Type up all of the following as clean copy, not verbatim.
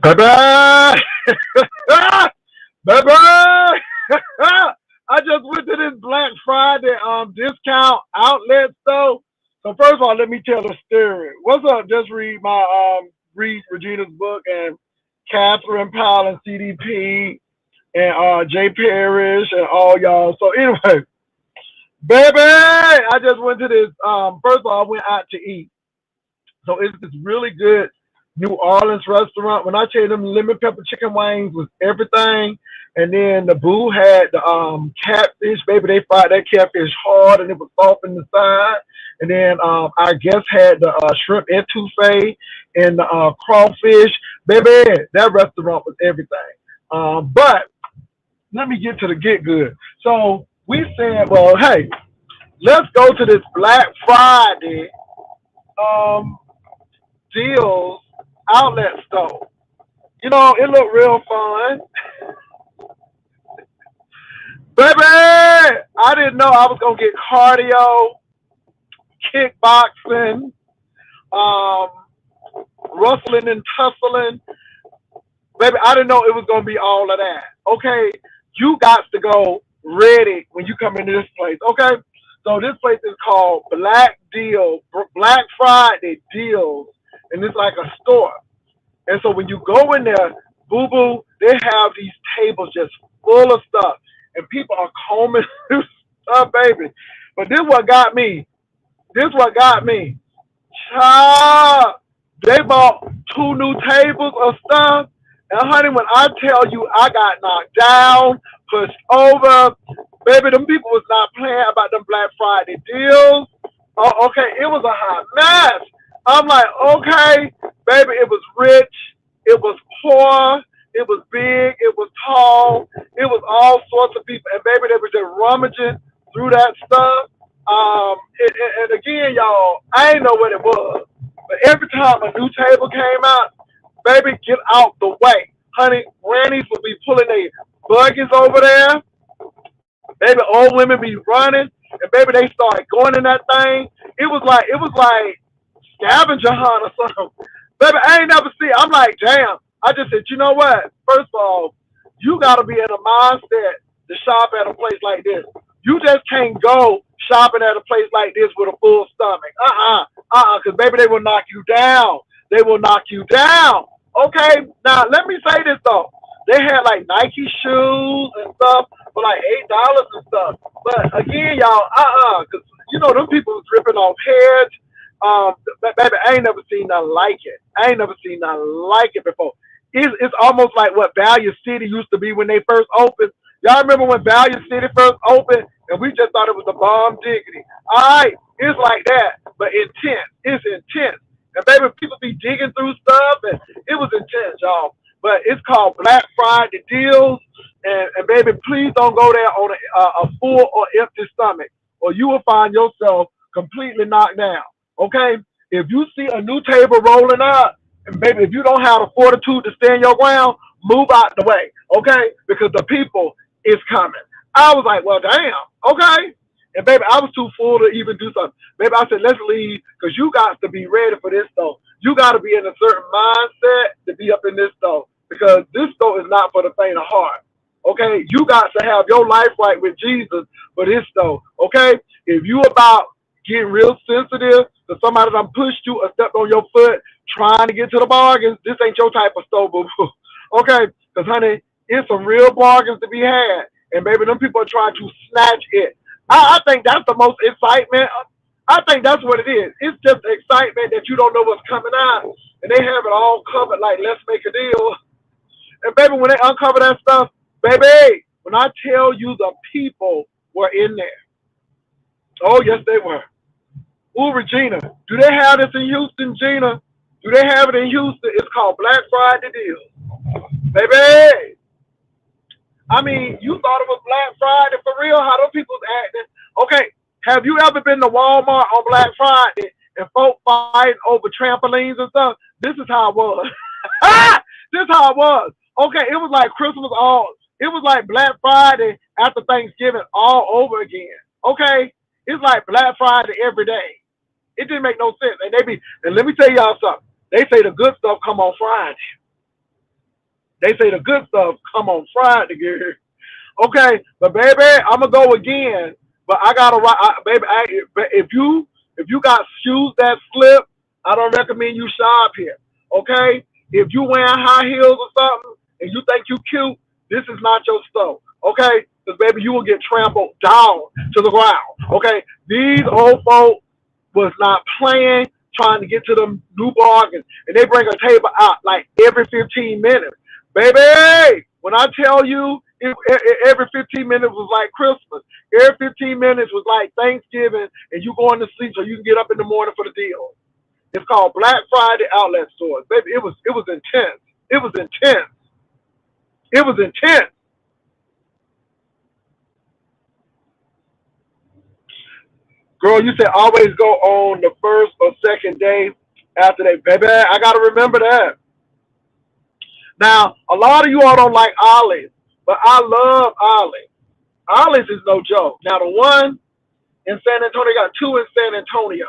Baby! Baby! I just went to this Black Friday discount outlet store. So first of all, let me tell the story. What's up? Just read Regina's book and Catherine Powell and CDP and Jay Parrish and all y'all. So anyway, baby, I just went to this. First of all, I went out to eat. So it's this really good New Orleans restaurant. When I tell you them lemon pepper chicken wings was everything, and then the boo had the catfish. Baby, they fried that catfish hard and it was soft in the side. And then our guest had the shrimp etouffee and the crawfish. Baby, that restaurant was everything. But let me get to the get good. So we said, well, hey, let's go to this Black Friday um, deals outlet store. You know, it looked real fun. Baby, I didn't know I was gonna get cardio, kickboxing, um, rustling and tussling. Baby, I didn't know it was gonna be all of that. Okay, you got to go ready when you come into this place. Okay, so this place is called Black Friday Deals, and it's like a store. And so when you go in there, boo boo, they have these tables just full of stuff, and people are combing through stuff, baby. But this what got me. This what got me. Child, they bought two new tables of stuff, and honey, when I tell you I got knocked down, pushed over, baby, them people was not playing about them Black Friday deals. Oh, okay, it was a hot mess. I'm like, okay, baby, it was rich, it was poor, it was big, it was tall, it was all sorts of people, and baby, they were just rummaging through that stuff. And again, y'all, I ain't know what it was, but every time a new table came out, baby, get out the way, honey. Grannies would be pulling their buggies over there. Baby, old women be running, and baby, they started going in that thing. It was like scavenger hunt or something. Baby, I ain't never seen. I'm like, damn. I just said, you know what? First of all, you gotta be in a mindset to shop at a place like this. You just can't go shopping at a place like this with a full stomach. Because baby, they will knock you down. They will knock you down. Okay, now let me say this though. They had like Nike shoes and stuff for like $8 and stuff. But again, y'all, because you know them people was ripping off heads. Baby, I ain't never seen nothing like it. I ain't never seen nothing like it before. It's almost like what Value City used to be when they first opened. Y'all remember when Value City first opened, and we just thought it was a bomb diggity. All right, it's like that, but intense. It's intense. And baby, people be digging through stuff, and it was intense, y'all. But it's called Black Friday Deals, and baby, please don't go there on a full or empty stomach, or you will find yourself completely knocked down. Okay? If you see a new table rolling up, and baby, if you don't have the fortitude to stand your ground, move out the way. Okay? Because the people is coming. I was like, well, damn. Okay? And baby, I was too full to even do something. Baby, I said, let's leave because you got to be ready for this though. You got to be in a certain mindset to be up in this store because this store is not for the faint of heart. Okay? You got to have your life right with Jesus for this store. Okay? If you about getting real sensitive to somebody that pushed you or stepped on your foot trying to get to the bargains, this ain't your type of store, boo. Okay? Because, honey, it's some real bargains to be had. And, baby, them people are trying to snatch it. I think that's the most excitement. I think that's what it is. It's just the excitement that you don't know what's coming out. And they have it all covered like, let's make a deal. And, baby, when they uncover that stuff, baby, when I tell you the people were in there. Oh, yes, they were. Ooh, Regina, do they have this in Houston, Gina? Do they have it in Houston? It's called Black Friday Deals. Baby, I mean, you thought it was Black Friday for real? How those people's acting? Okay, have you ever been to Walmart on Black Friday and folk fighting over trampolines and stuff? This is how it was. This is how it was. Okay, it was like Christmas all. It was like Black Friday after Thanksgiving all over again. Okay, it's like Black Friday every day. It didn't make no sense. And let me tell y'all something. They say the good stuff come on Friday. They say the good stuff come on Friday, girl. Okay, but baby, I'm gonna go again. But I gotta, baby. If you got shoes that slip, I don't recommend you shop here. Okay, if you wearing high heels or something and you think you cute, this is not your stuff. Okay, because baby, you will get trampled down to the ground. Okay, these old folks was not playing, trying to get to them new bargains, and they bring a table out like every 15 minutes. Baby, when I tell you, every 15 minutes was like Christmas. Every 15 minutes was like Thanksgiving, and you going to sleep so you can get up in the morning for the deal. It's called Black Friday Outlet Stores. Baby, it was intense. It was intense. It was intense. Girl, you said always go on the first or second day after that. Baby, I got to remember that. Now, a lot of you all don't like olives, but I love olives. Olives is no joke. Now, the one in San Antonio, got two in San Antonio.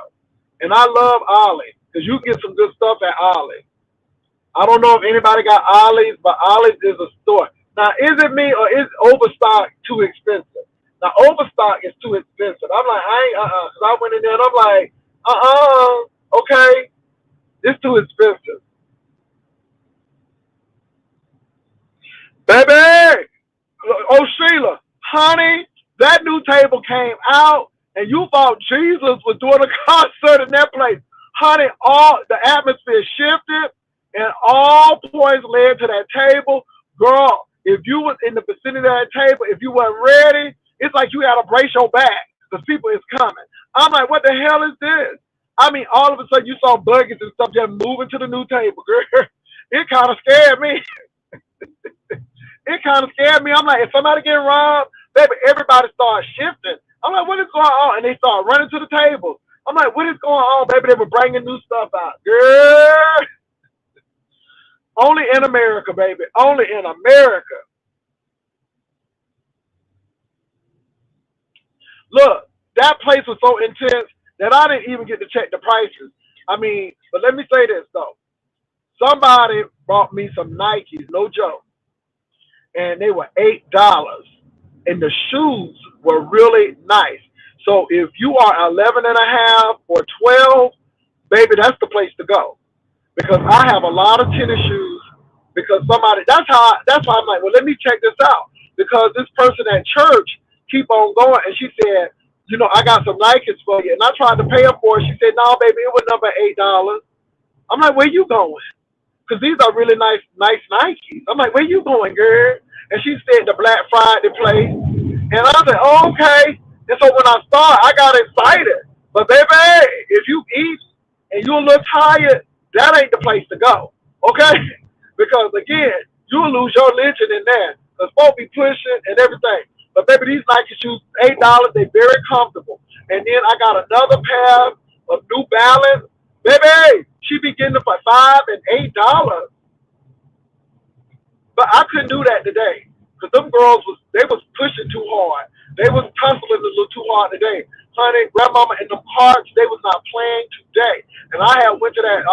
And I love olives because you can get some good stuff at olives. I don't know if anybody got olives, but olives is a store. Now, is it me or is Overstock too expensive? Now, Overstock is too expensive. I'm like, I ain't, because I went in there and I'm like, okay, it's too expensive. Baby! Oh, Sheila, honey, that new table came out and you thought Jesus was doing a concert in that place. Honey, all the atmosphere shifted and all points led to that table. Girl, if you was in the vicinity of that table, if you weren't ready, it's like you had to brace your back because people is coming. I'm like, what the hell is this? I mean, all of a sudden you saw buggies and stuff just moving to the new table, girl. It kind of scared me. It kind of scared me. I'm like, if somebody get robbed, baby, everybody started shifting. I'm like, what is going on? And they start running to the table. I'm like, what is going on, baby? They were bringing new stuff out. Girl, only in America, baby. Only in America. Look, that place was so intense that I didn't even get to check the prices. I mean, but let me say this, though. Somebody bought me some Nikes, no joke, and they were $8, and the shoes were really nice. So if you are 11 and a half or 12, baby, that's the place to go because I have a lot of tennis shoes because somebody that's why I'm like, well, let me check this out because this person at church keep on going and she said, I got some Nikes for you, and I tried to pay her for it. She said, no, baby, it was number $8. I'm like, where you going? Because these are really nice Nikes. I'm like, where you going, girl? And she said the Black Friday place. And I said, oh, okay. And so when I started, I got excited. But baby, if you eat and you look tired, that ain't the place to go. Okay? Because again, you'll lose your religion in there. Because folks be pushing and everything. But baby, these Nike shoes, $8, they very comfortable. And then I got another pair of New Balance. Baby, she be getting them for $5 and $8. But I couldn't do that today. Because them girls they was pushing too hard. They was tussling a little too hard today. Honey, grandmama and them carts, they was not playing today. And I had went to that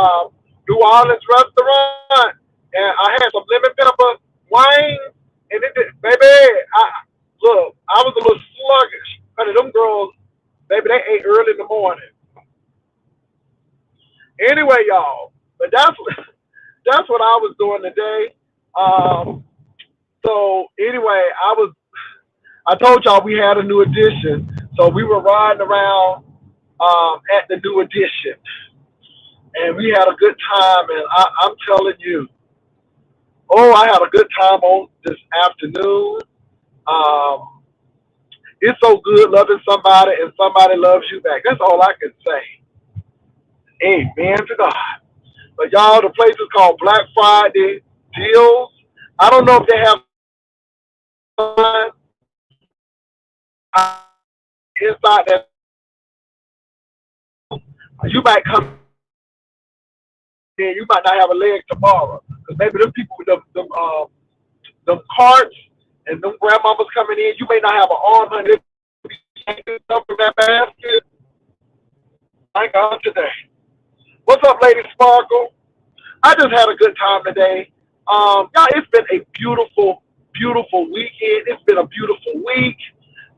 New Orleans restaurant and I had some lemon pepper wine and baby, I was a little sluggish. Honey, them girls, baby, they ate early in the morning. Anyway, y'all, but that's what I was doing today. So anyway, I told y'all we had a new edition, so we were riding around at the new edition, and we had a good time. And I'm telling you, oh, I had a good time on this afternoon. It's so good loving somebody and somebody loves you back. That's all I can say. Amen to God. But y'all, the place is called Black Friday Deals. I don't know if they have inside that. You might come in, you might not have a leg tomorrow. Because maybe them people with them carts and them grandmamas coming in, you may not have an arm, honey. Stuff from that basket. Thank God today. What's up, Lady Sparkle? I just had a good time today. Yeah, it's been a beautiful, beautiful weekend. It's been a beautiful week.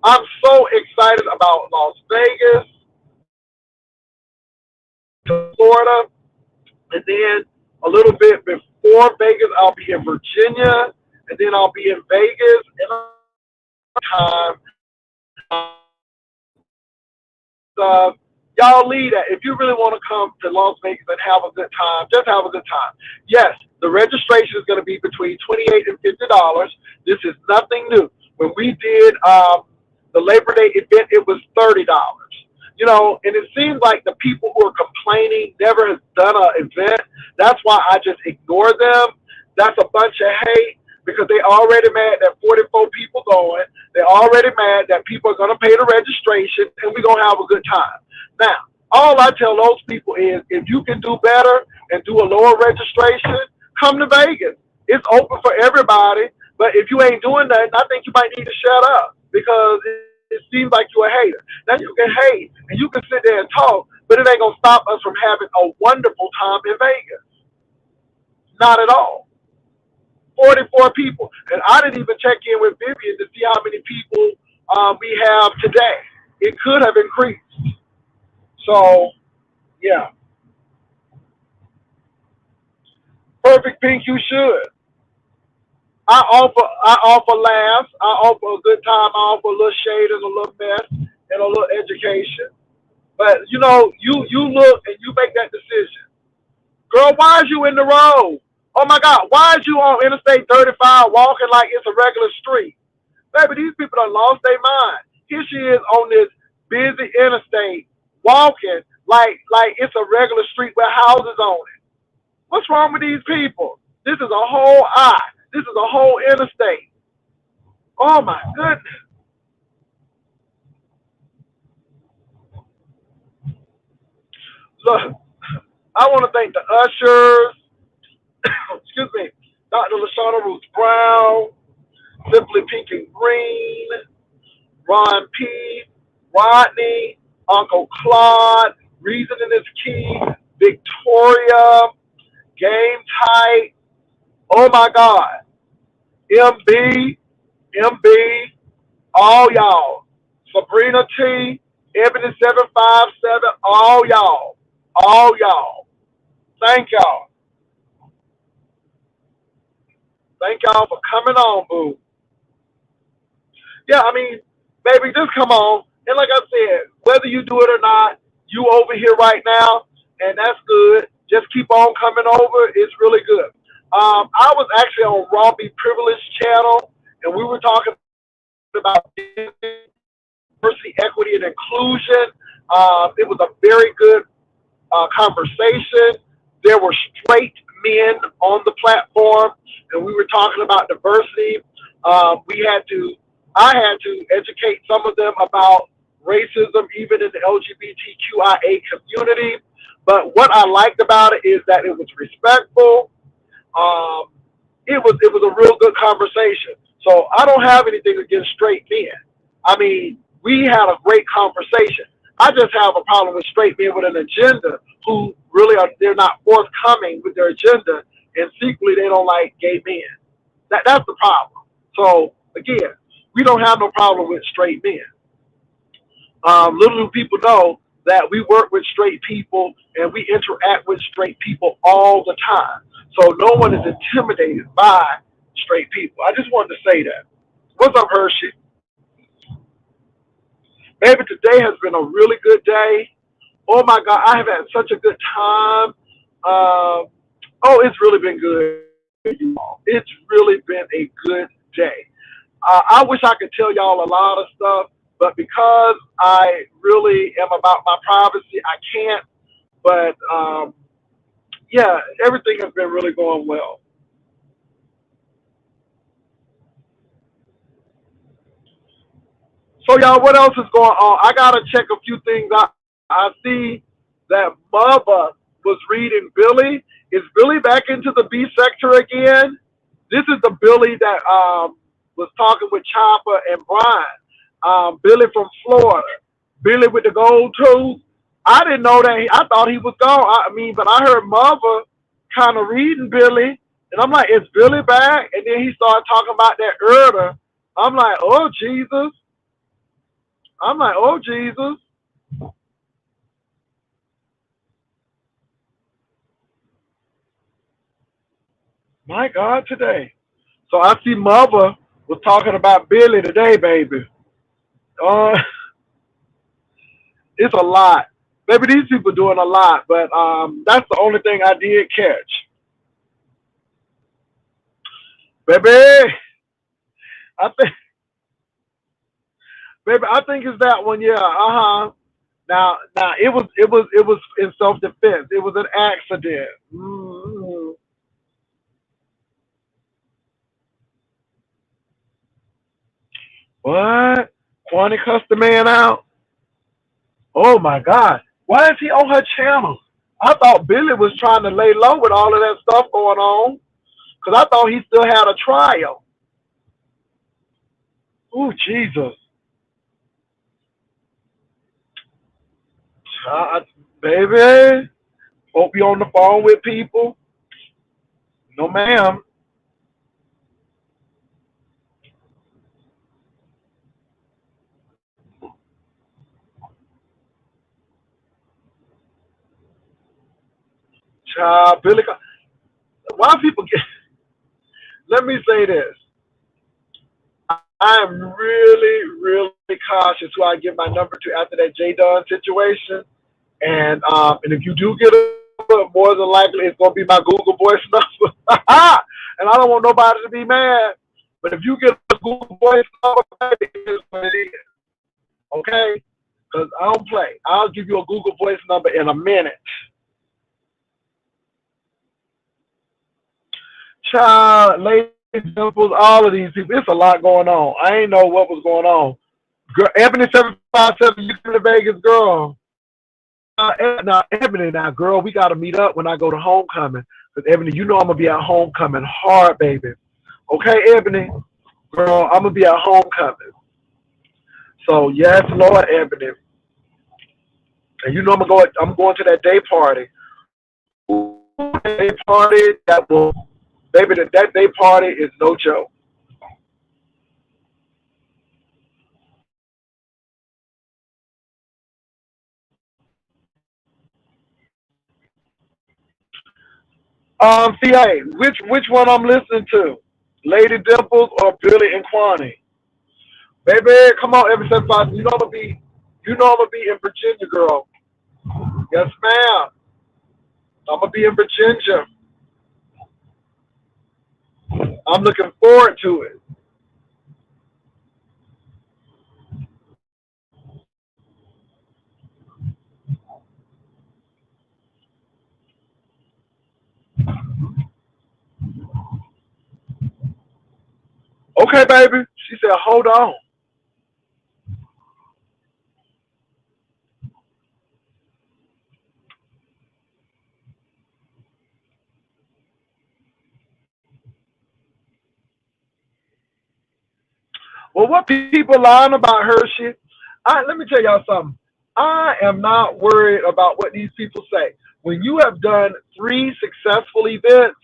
I'm so excited about Las Vegas, Florida, and then a little bit before Vegas, I'll be in Virginia, and then I'll be in Vegas, and time. uh, y'all lead that. If you really want to come to Las Vegas and have a good time, just have a good time. Yes, the registration is going to be between $28 and $50. This is nothing new. When we did the Labor Day event, it was $30. You know, and it seems like the people who are complaining never has done an event. That's why I just ignore them. That's a bunch of hate because they already mad that 44 people going. They're already mad that people are going to pay the registration and we're going to have a good time. Now, all I tell those people is if you can do better and do a lower registration, come to Vegas. It's open for everybody. But if you ain't doing that, I think you might need to shut up because it seems like you're a hater. Now you can hate and you can sit there and talk, but it ain't gonna stop us from having a wonderful time in Vegas. Not at all. 44 people, and I didn't even check in with Vivian to see how many people we have today. It could have increased. So yeah, perfect pink. You should. I offer laughs. I offer a good time. I offer a little shade and a little mess and a little education. But you know, you look and you make that decision. Girl, why is you in the road? Oh my God, why is you on Interstate 35 walking like it's a regular street? Baby, these people done lost their mind. Here she is on this busy interstate walking like it's a regular street with houses on it. What's wrong with these people? This is a whole eye. This is a whole interstate. Oh my goodness. Look, I want to thank the ushers, excuse me, Dr. LaShawna Ruth Brown, Simply Pink and Green, Ron P., Rodney, Uncle Claude, Reasoning is Key, Victoria, Game Tight, oh my God, MB, MB, all y'all, Sabrina T, Ebony 757, all y'all. Thank y'all. Thank y'all for coming on, boo. Yeah, I mean, baby, just come on. And like I said, whether you do it or not, you over here right now, and that's good. Just keep on coming over. It's really good. I was actually on Robbie Privilege channel, and we were talking about diversity, equity, and inclusion. It was a very good conversation. There were straight men on the platform, and we were talking about diversity. I had to educate some of them about racism, even in the LGBTQIA community. But what I liked about it is that it was respectful. Um, it was a real good conversation. So I don't have anything against straight men. I mean, we had a great conversation. I just have a problem with straight men with an agenda who really they're not forthcoming with their agenda, and secretly they don't like gay men. That's the problem. So again, we don't have no problem with straight men. Little do people know that we work with straight people and we interact with straight people all the time. So no one is intimidated by straight people. I just wanted to say that. What's up, Hershey? Baby, today has been a really good day. Oh my God, I have had such a good time. Oh, it's really been good. It's really been a good day. I wish I could tell y'all a lot of stuff, but because I really am about my privacy, I can't. But yeah, everything has been really going well. So y'all, what else is going on? I gotta check a few things. I see that Mother was reading Billy. Is Billy back into the B sector again? This is the Billy that was talking with Chopper and Brian. Billy from Florida. Billy with the gold tooth. I didn't know that. I thought he was gone. I mean, but I heard Mother kind of reading Billy. And I'm like, is Billy back? And then he started talking about that earlier. I'm like, oh Jesus. I'm like, oh Jesus. My God, today. So I see Mother was talking about Billy today, baby. Uh, it's a lot. Maybe these people doing a lot, but that's the only thing I did catch. Baby, I think, baby, I think it's that one. Yeah, Now, it was in self defense. It was an accident. What? Kwani cussed the man out? Oh my God! Why is he on her channel? I thought Billy was trying to lay low with all of that stuff going on, because I thought he still had a trial. Oh Jesus, uh, baby! Hope you on the phone with people. No, ma'am. Child, Billy. Why people get? Let me say this. I am really, really cautious who I give my number to after that J Dunn situation. And if you do get a number, more than likely it's gonna be my Google Voice number. And I don't want nobody to be mad. But if you get a Google Voice number, it is what it is. Okay? Because I don't play. I'll give you a Google Voice number in a minute. Child, ladies, dimples, all of these people. It's a lot going on. I ain't know what was going on. Girl, Ebony 757, you come to Vegas, girl. Now, Ebony, now, girl, we got to meet up when I go to homecoming. Because, Ebony, you know I'm going to be at homecoming hard, baby. Okay, Ebony? Girl, I'm going to be at homecoming. So, yes, Lord, Ebony. And you know I'm going to that day party. Day party that will, baby, that day party is no joke. CA, which one I'm listening to? Lady Dimples or Billy and Kwani? Baby, come on, every 7 5. You know I'm gonna be in Virginia, girl. Yes, ma'am. I'm gonna be in Virginia. I'm looking forward to it. Okay, baby. She said, hold on. Well, what people lying about her shit? Let me tell y'all something. I am not worried about what these people say. When you have done 3 successful events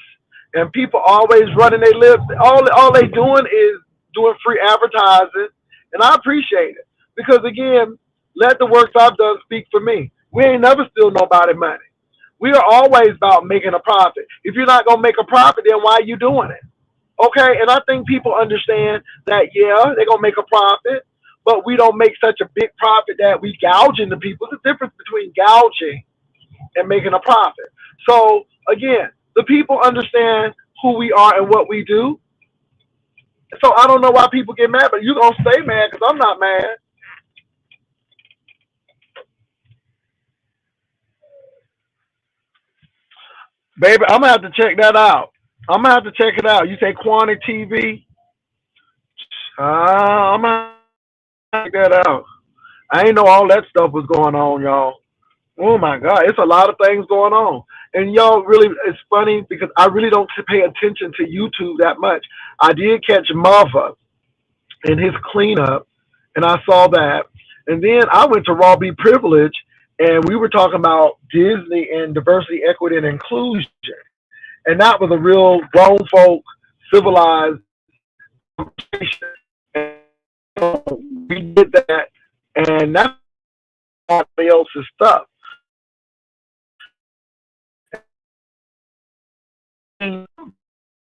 and people always running their lips, all they doing is doing free advertising, and I appreciate it because again, let the works I've done speak for me. We ain't never steal nobody money. We are always about making a profit. If you're not gonna make a profit, then why are you doing it? Okay, and I think people understand that, yeah, they're gonna make a profit, but we don't make such a big profit that we gouging the people. There's a difference between gouging and making a profit. So again, the people understand who we are and what we do. So I don't know why people get mad, but you're gonna stay mad because I'm not mad. Baby, I'm gonna have to check that out. I'm gonna have to check it out. You say Quantity TV? I'm gonna check that out. I ain't know all that stuff was going on, y'all. Oh my God, it's a lot of things going on. And y'all really, it's funny because I really don't pay attention to YouTube that much. I did catch Mava and his cleanup, and I saw that. And then I went to Raw Be Privilege, and we were talking about Disney and diversity, equity, and inclusion. And that was a real grown folk, civilized conversation. And so we did that, and that's somebody else's stuff. And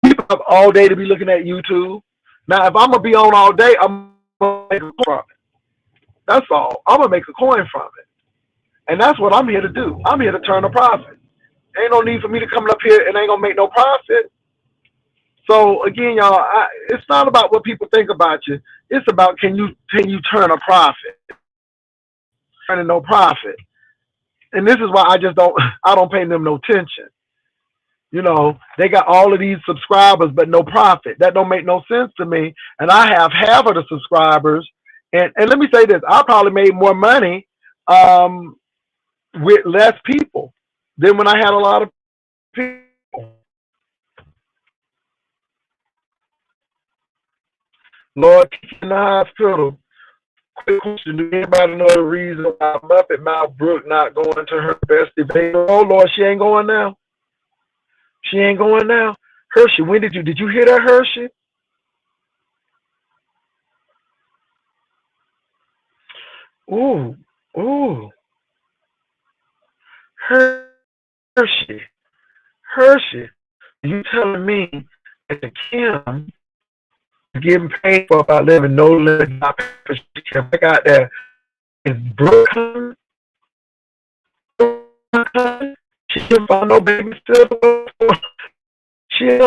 people have all day to be looking at YouTube. Now, if I'm gonna be on all day, I'm gonna make a coin from it. That's all. I'm gonna make a coin from it, and that's what I'm here to do. I'm here to turn a profit. Ain't no need for me to come up here and ain't gonna make no profit. So again, y'all, it's not about what people think about you. It's about can you turn a profit, turning no profit. And this is why I don't pay them no attention. You know, they got all of these subscribers but no profit. That don't make no sense to me. And I have half of the subscribers. And let me say this, I probably made more money um, with less people than when I had a lot of people. Lord, in the hospital. Quick question: do anybody know the reason why Muppet Mouth Brooke not going to her best event? Oh Lord, she ain't going now. She ain't going now. Hershey, when did you hear that, Hershey? Ooh, ooh, Hershey, Hershey. You telling me that the Kim is getting paid for about living no limit? She can back out there. Is Brooke coming? She can find no baby still. She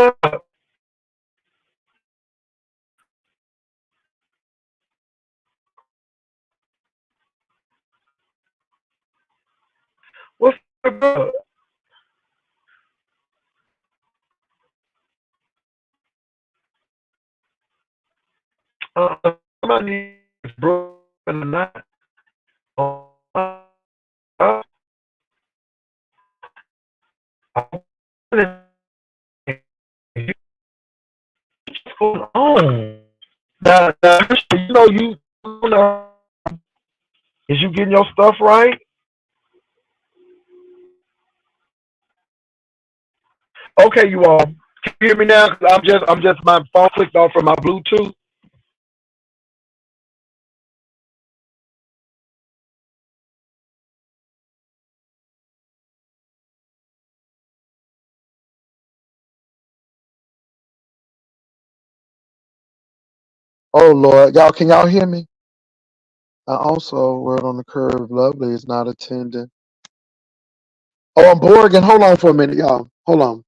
what's up? Somebody is Brooke in the night. Uh, what's going on? Now, you know is you getting your stuff right? Okay, you all. Can you hear me now? 'Cause I'm just my phone clicked off from my Bluetooth. Oh Lord, y'all, can y'all hear me? I also word on the curve. Lovely is not attending. Oh, I'm Borgen. Hold on for a minute, y'all. Hold on.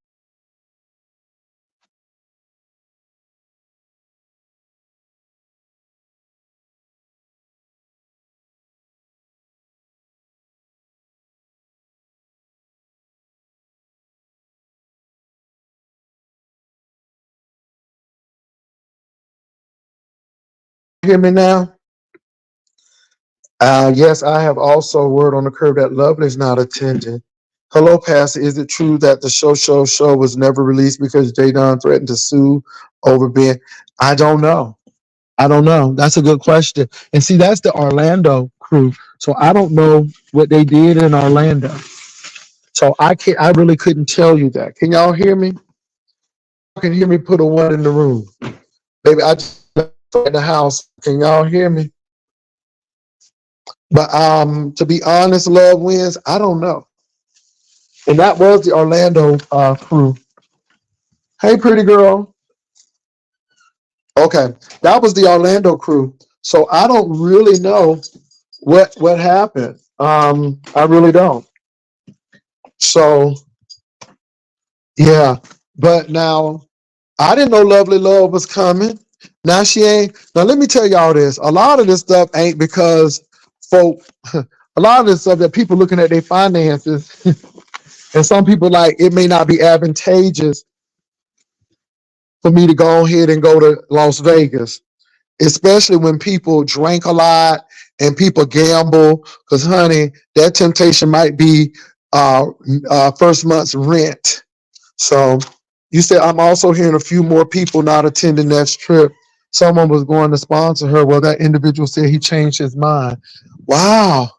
Hear me now? Yes, I have also word on the curve that Lovely is not attending. Hello, Pastor. Is it true that the show was never released because Jadon threatened to sue over being? I don't know. I don't know. That's a good question. And see, that's the Orlando crew. So I don't know what they did in Orlando. So I can't. I really couldn't tell you that. Can y'all hear me? Can hear me? Put a one in the room, baby. I just left the house. Can y'all hear me? But to be honest, love wins. I don't know. And that was the Orlando crew. Hey, pretty girl. Okay, that was the Orlando crew. So I don't really know what happened. I really don't. So yeah, but now I didn't know Lovely Love was coming. Now she ain't. Now let me tell y'all this. A lot of this stuff ain't because folk. A lot of this stuff that people looking at their finances, and some people like it may not be advantageous for me to go ahead and go to Las Vegas, especially when people drink a lot and people gamble. Because honey, that temptation might be first month's rent. So you said I'm also hearing a few more people not attending that trip. Someone was going to sponsor her. Well, that individual said he changed his mind. Wow,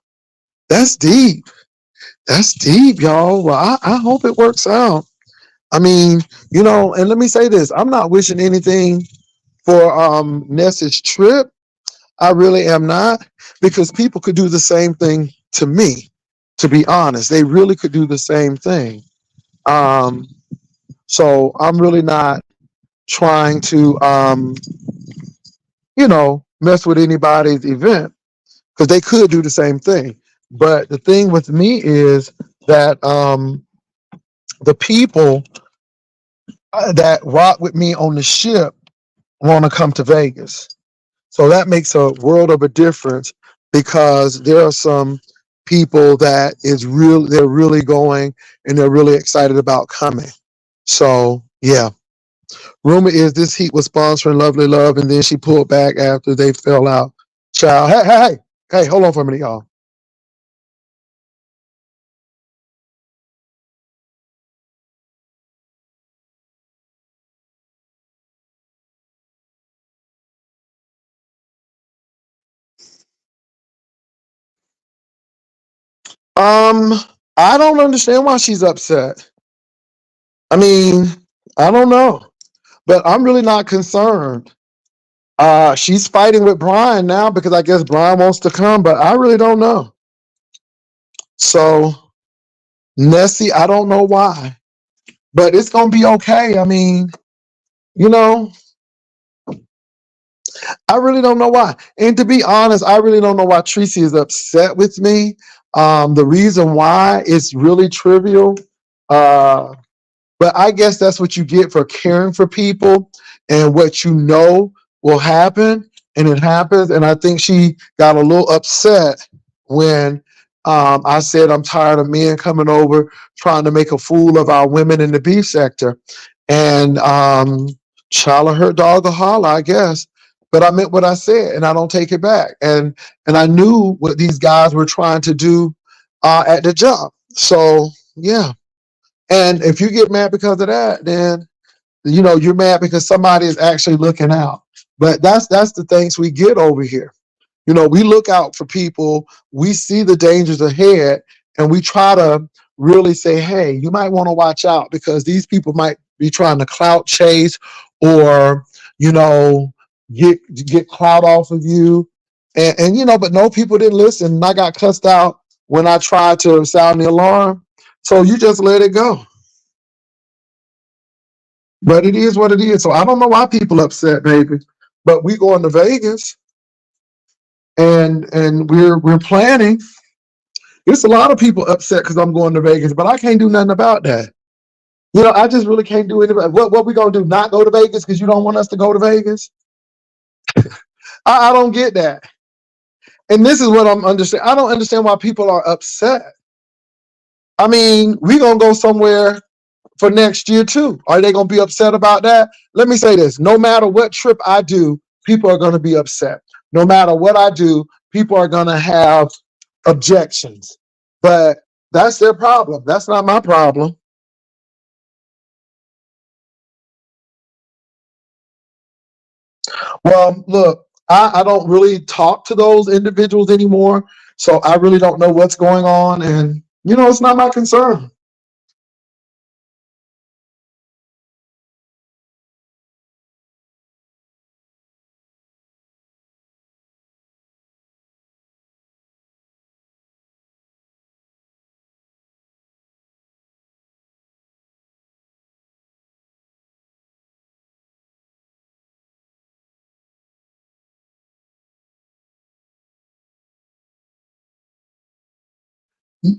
that's deep. That's deep, y'all. Well, I hope it works out. I mean, and let me say this: I'm not wishing anything for Ness's trip. I really am not, because people could do the same thing to me. To be honest, they really could do the same thing. Um, so I'm really not trying to, mess with anybody's event, because they could do the same thing. But the thing with me is that the people that rock with me on the ship want to come to Vegas. So that makes a world of a difference, because there are some people that they're really going, and they're really excited about coming. So yeah. Rumor is this heat was sponsoring Lovely Love, and then she pulled back after they fell out. Child, hey, hold on for a minute, y'all. Um, I don't understand why she's upset. I mean, I don't know, but I'm really not concerned. She's fighting with Brian now because I guess Brian wants to come, but I really don't know. So Nessie, I don't know why, but it's gonna be okay. I mean, you know, I really don't know why. And to be honest, I really don't know why Tracy is upset with me. The reason why is really trivial. Uh, But I guess that's what you get for caring for people, and what will happen, and it happens. And I think she got a little upset when I said I'm tired of men coming over trying to make a fool of our women in the beef sector. And child of hurt dog a holler, I guess. But I meant what I said, and I don't take it back. And I knew what these guys were trying to do at the job. So yeah. And if you get mad because of that, then you're mad because somebody is actually looking out. But that's the things we get over here. We look out for people, we see the dangers ahead, and we try to really say, hey, you might want to watch out, because these people might be trying to clout chase, or, you know, get clout off of you. And but no, people didn't listen. And I got cussed out when I tried to sound the alarm. So you just let it go. But it is what it is. So I don't know why people upset, baby. But we going to Vegas, and we're planning. It's a lot of people upset because I'm going to Vegas, but I can't do nothing about that. I just really can't do anything. What we gonna do? Not go to Vegas because you don't want us to go to Vegas? I don't get that. And this is what I'm understand. I don't understand why people are upset. I mean, we gonna go somewhere for next year too. Are they gonna be upset about that? Let me say this: no matter what trip I do, people are gonna be upset. No matter what I do, people are gonna have objections. But that's their problem. That's not my problem. Well, look, I don't really talk to those individuals anymore, so I really don't know what's going on, and it's not my concern.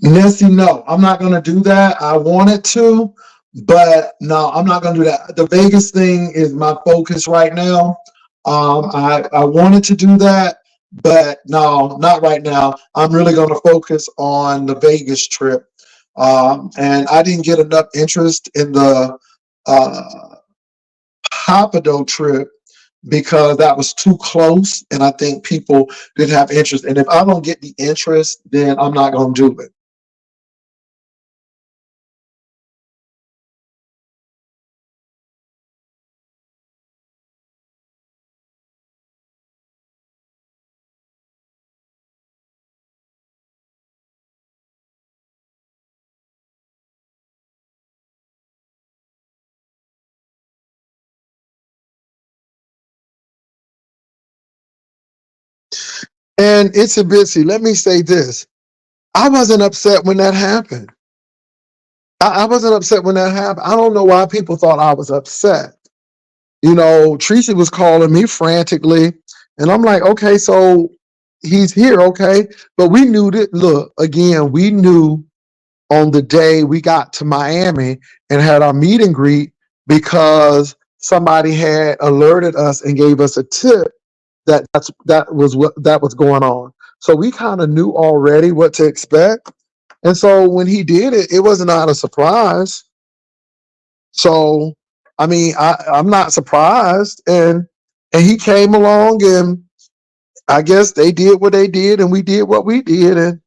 Nancy, no, I'm not going to do that. I wanted to, but no, I'm not going to do that. The Vegas thing is my focus right now. I wanted to do that, but no, not right now. I'm really going to focus on the Vegas trip. And I didn't get enough interest in the uh, Papado trip because that was too close, and I think people didn't have interest. And if I don't get the interest, then I'm not going to do it. And it's a bitsy. Let me say this. I wasn't upset when that happened. I wasn't upset when that happened. I don't know why people thought I was upset. You know, Tracy was calling me frantically, and I'm like, okay, so he's here, okay. But we knew that, look, again, we knew on the day we got to Miami and had our meet and greet because somebody had alerted us and gave us a tip that was what that was going on. So we kind of knew already what to expect. And so when he did it, it wasn't out of surprise. So I mean, I'm not surprised. And he came along, and I guess they did what they did and we did what we did, and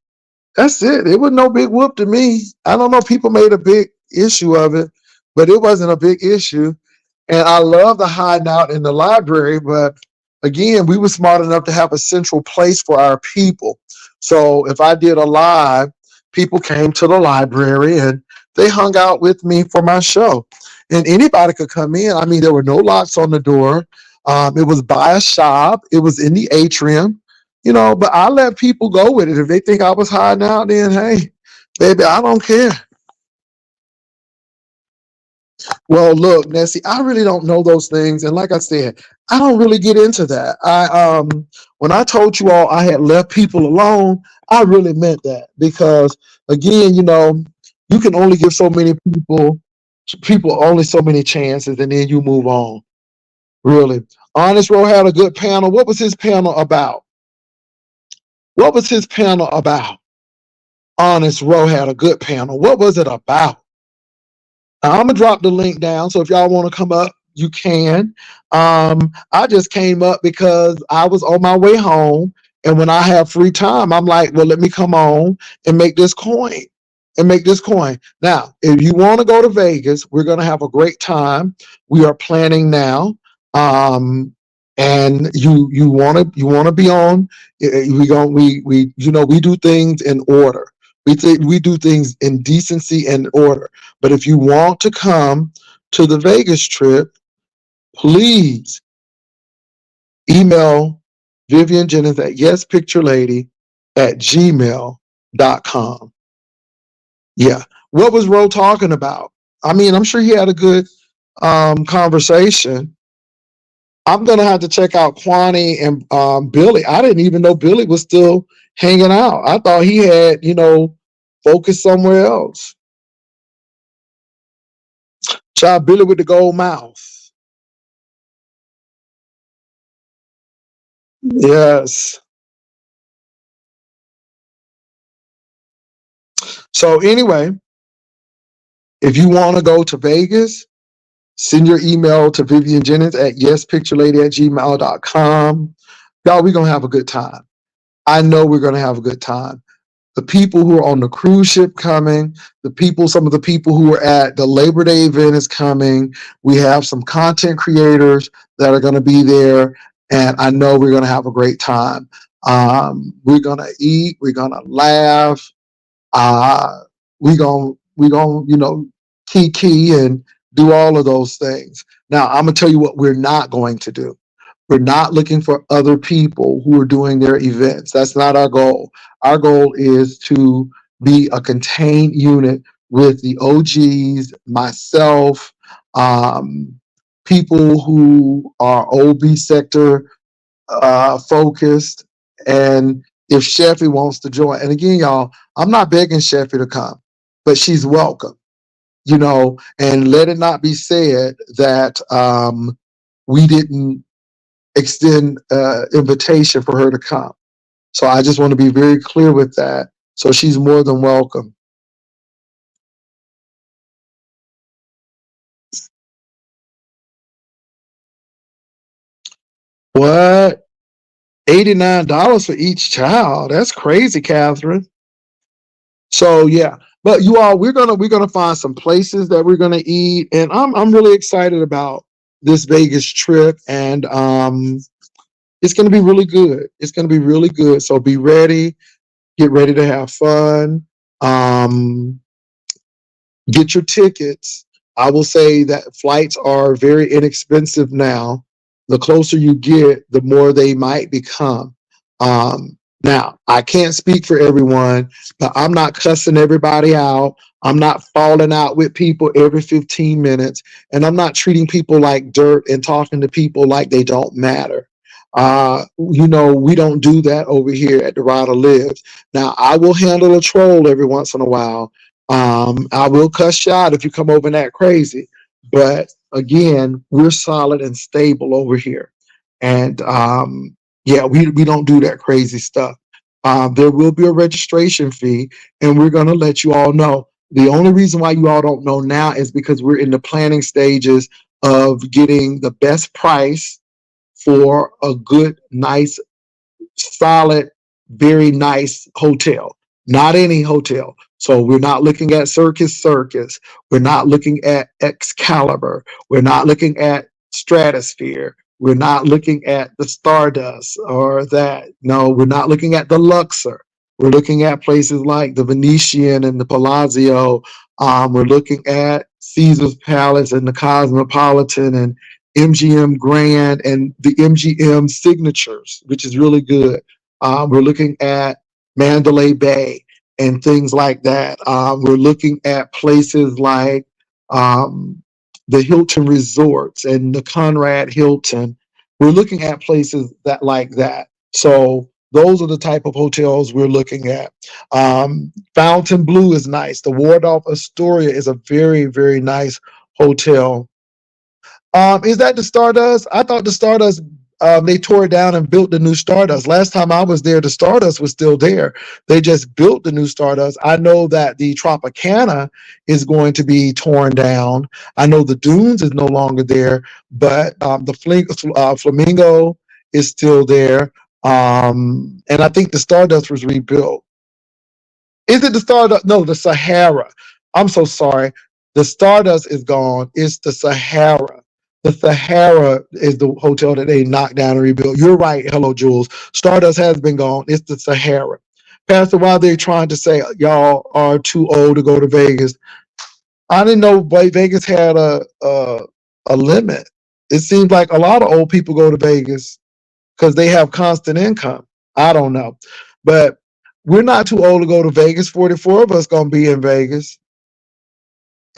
that's it. It was no big whoop to me. I don't know, people made a big issue of it, but it wasn't a big issue. And I love the hiding out in the library, but again, we were smart enough to have a central place for our people. So if I did a live, people came to the library and they hung out with me for my show. And anybody could come in. I mean, there were no locks on the door. It was by a shop. It was in the atrium, you know, but I let people go with it. If they think I was hiding out, then hey, baby, I don't care. Well, look, Nessie, I really don't know those things, and like I said, I don't really get into that. When I told you all I had left people alone, I really meant that because, again, you know, you can only give so many people only so many chances, and then you move on. Really, Honest Row had a good panel. What was his panel about? What was his panel about? Honest Row had a good panel. What was it about? Now, I'm gonna drop the link down, so if y'all want to come up, you can. I just came up because I was on my way home, and when I have free time, I'm like, well, let me come on and make this coin. And make this coin. Now, if you want to go to Vegas, we're gonna have a great time. We are planning now. And you wanna be on. We you know we do things in order. We do things in decency and order. But if you want to come to the Vegas trip, please email Vivian Jennings at yespicturelady@gmail.com. Yeah. What was Ro talking about? I mean, I'm sure he had a good conversation. I'm gonna have to check out Kwani and Billy. I didn't even know Billy was still hanging out. I thought he had, focused somewhere else. Child Billy with the gold mouth. Yes. So anyway, if you want to go to Vegas, send your email to Vivian Jennings at yespicturelady@gmail.com. Y'all, we're gonna have a good time. I know we're gonna have a good time. The people who are on the cruise ship coming, some of the people who are at the Labor Day event is coming. We have some content creators that are going to be there, and I know we're going to have a great time. We're going to eat, we're going to laugh, we're going, kiki and do all of those things. Now, I'm going to tell you what we're not going to do. We're not looking for other people who are doing their events. That's not our goal. Our goal is to be a contained unit with the OGs, myself, people who are OB sector focused, and if Sheffy wants to join. And again, y'all, I'm not begging Sheffy to come, but she's welcome. And let it not be said that we didn't extend invitation for her to come. So I just want to be very clear with that. So she's more than welcome. What? $89 for each child? That's crazy, Catherine. So yeah, but you all, we're gonna find some places that we're gonna eat, and I'm really excited about this Vegas trip, and it's gonna be really good. It's gonna be really good. So be ready. Get ready to have fun. Get your tickets. I will say that flights are very inexpensive now. The closer you get, the more they might become. Now, I can't speak for everyone, but I'm not cussing everybody out. I'm not falling out with people every 15 minutes, and I'm not treating people like dirt and talking to people like they don't matter. We don't do that over here at the Rider Lives. Now, I will handle a troll every once in a while. I will cuss you out if you come over and act crazy. But again, we're solid and stable over here. And yeah, we don't do that crazy stuff. There will be a registration fee, and we're going to let you all know. The only reason why you all don't know now is because we're in the planning stages of getting the best price for a good, nice, solid, very nice hotel, not any hotel. So we're not looking at Circus. We're not looking at Excalibur. We're not looking at Stratosphere. We're not looking at the Stardust or that. No, we're not looking at the Luxor. We're looking at places like the Venetian and the Palazzo. We're looking at Caesar's Palace and the Cosmopolitan and MGM Grand and the MGM Signatures, which is really good. We're looking at Mandalay Bay and things like that. We're looking at places like um, the Hilton Resorts and the Conrad Hilton. We're looking at places that like that. So those are the type of hotels we're looking at. Fountain Blue is nice. The Waldorf Astoria is a very, very nice hotel. Is that the Stardust? I thought the Stardust, they tore it down and built the new Stardust. Last time I was there, the Stardust was still there. They just built the new Stardust. I know that the Tropicana is going to be torn down. I know the Dunes is no longer there, but the Flamingo is still there. And I think the Stardust was rebuilt. Is it the Stardust? No, the Sahara. I'm so sorry. The Stardust is gone. It's the Sahara. The Sahara is the hotel that they knocked down and rebuilt. You're right. Hello, Jules. Stardust has been gone. It's the Sahara. Pastor, why they're trying to say y'all are too old to go to Vegas? I didn't know Vegas had a limit. It seems like a lot of old people go to Vegas because they have constant income. I don't know. But we're not too old to go to Vegas. 44 of us gonna be in Vegas.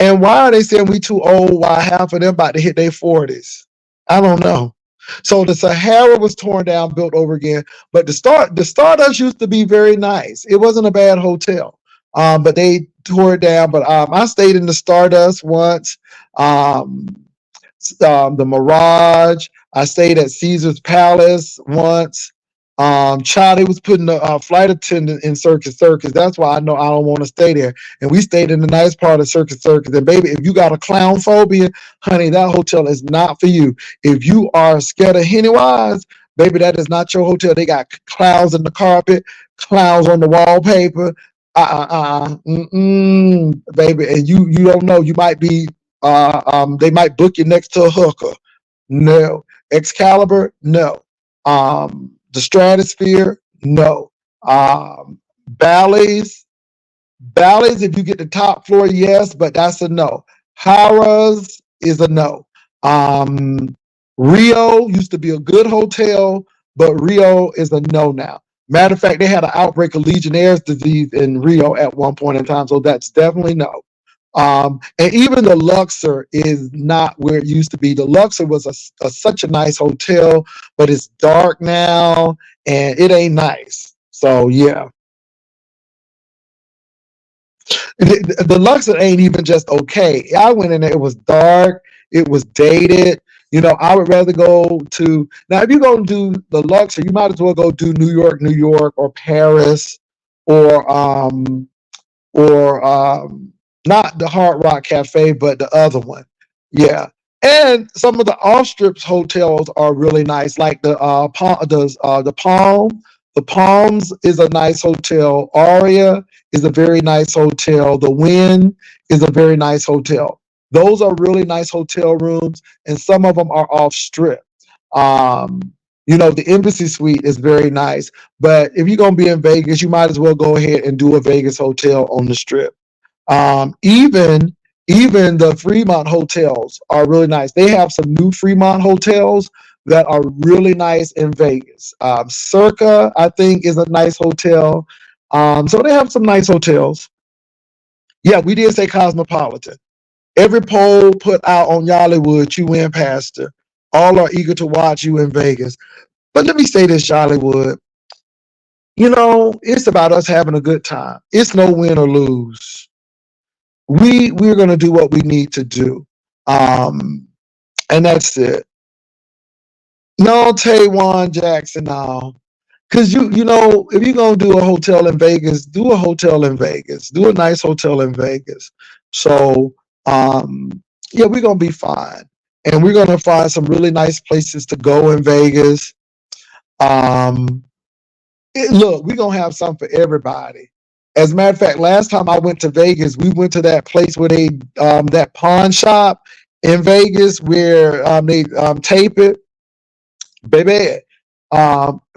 And why are they saying we too old while half of them about to hit their 40s? I don't know. So the Sahara was torn down, built over again. But the Stardust used to be very nice. It wasn't a bad hotel. But they tore it down. But I stayed in the Stardust once. Um, the Mirage. I stayed at Caesar's Palace once. Charlie was putting a flight attendant in Circus. That's why I know I don't want to stay there. And we stayed in the nice part of Circus. And baby, if you got a clown phobia, honey, that hotel is not for you. If you are scared of Pennywise, baby, that is not your hotel. They got clowns in the carpet, clowns on the wallpaper. Baby, and you don't know. You might be. They might book you next to a hooker. No. Excalibur, no. The Stratosphere, no. Ballets, if you get the top floor, yes, but that's a no. Harrah's is a no. Rio used to be a good hotel, but Rio is a no now. Matter of fact, they had an outbreak of Legionnaire's disease in Rio at one point in time, so that's definitely no. And even the Luxor is not where it used to be. The Luxor was such a nice hotel, but it's dark now and it ain't nice. So yeah, the Luxor ain't even just okay. I went in there; it was dark, it was dated. I would rather go to now. If you're gonna do the Luxor, you might as well go do New York, or Paris, or not the Hard Rock Cafe, but the other one. Yeah. And some of the off strips hotels are really nice, like the Palm. The Palms is a nice hotel. Aria is a very nice hotel. The Wynn is a very nice hotel. Those are really nice hotel rooms, and some of them are off strip. The Embassy Suite is very nice, but if you're gonna be in Vegas, you might as well go ahead and do a Vegas hotel on the strip. Even the Fremont hotels are really nice. They have some new Fremont hotels, that are really nice in Vegas. Circa, I think, is a nice hotel. So they have some nice hotels. Yeah, we did say Cosmopolitan. Every poll put out on Yollywood, you win, Pastor. All are eager to watch you in Vegas. But let me say this, Yollywood. It's about us having a good time. It's no win or lose. We're gonna do what we need to do. Um, and that's it. No, Taywan Jackson now. Cause if you're gonna do a hotel in Vegas, do a hotel in Vegas. Do a nice hotel in Vegas. So yeah, we're gonna be fine. And we're gonna find some really nice places to go in Vegas. Um Look, we're gonna have something for everybody. As a matter of fact, last time I went to Vegas, we went to that place where they that pawn shop in Vegas where they tape it. Baby,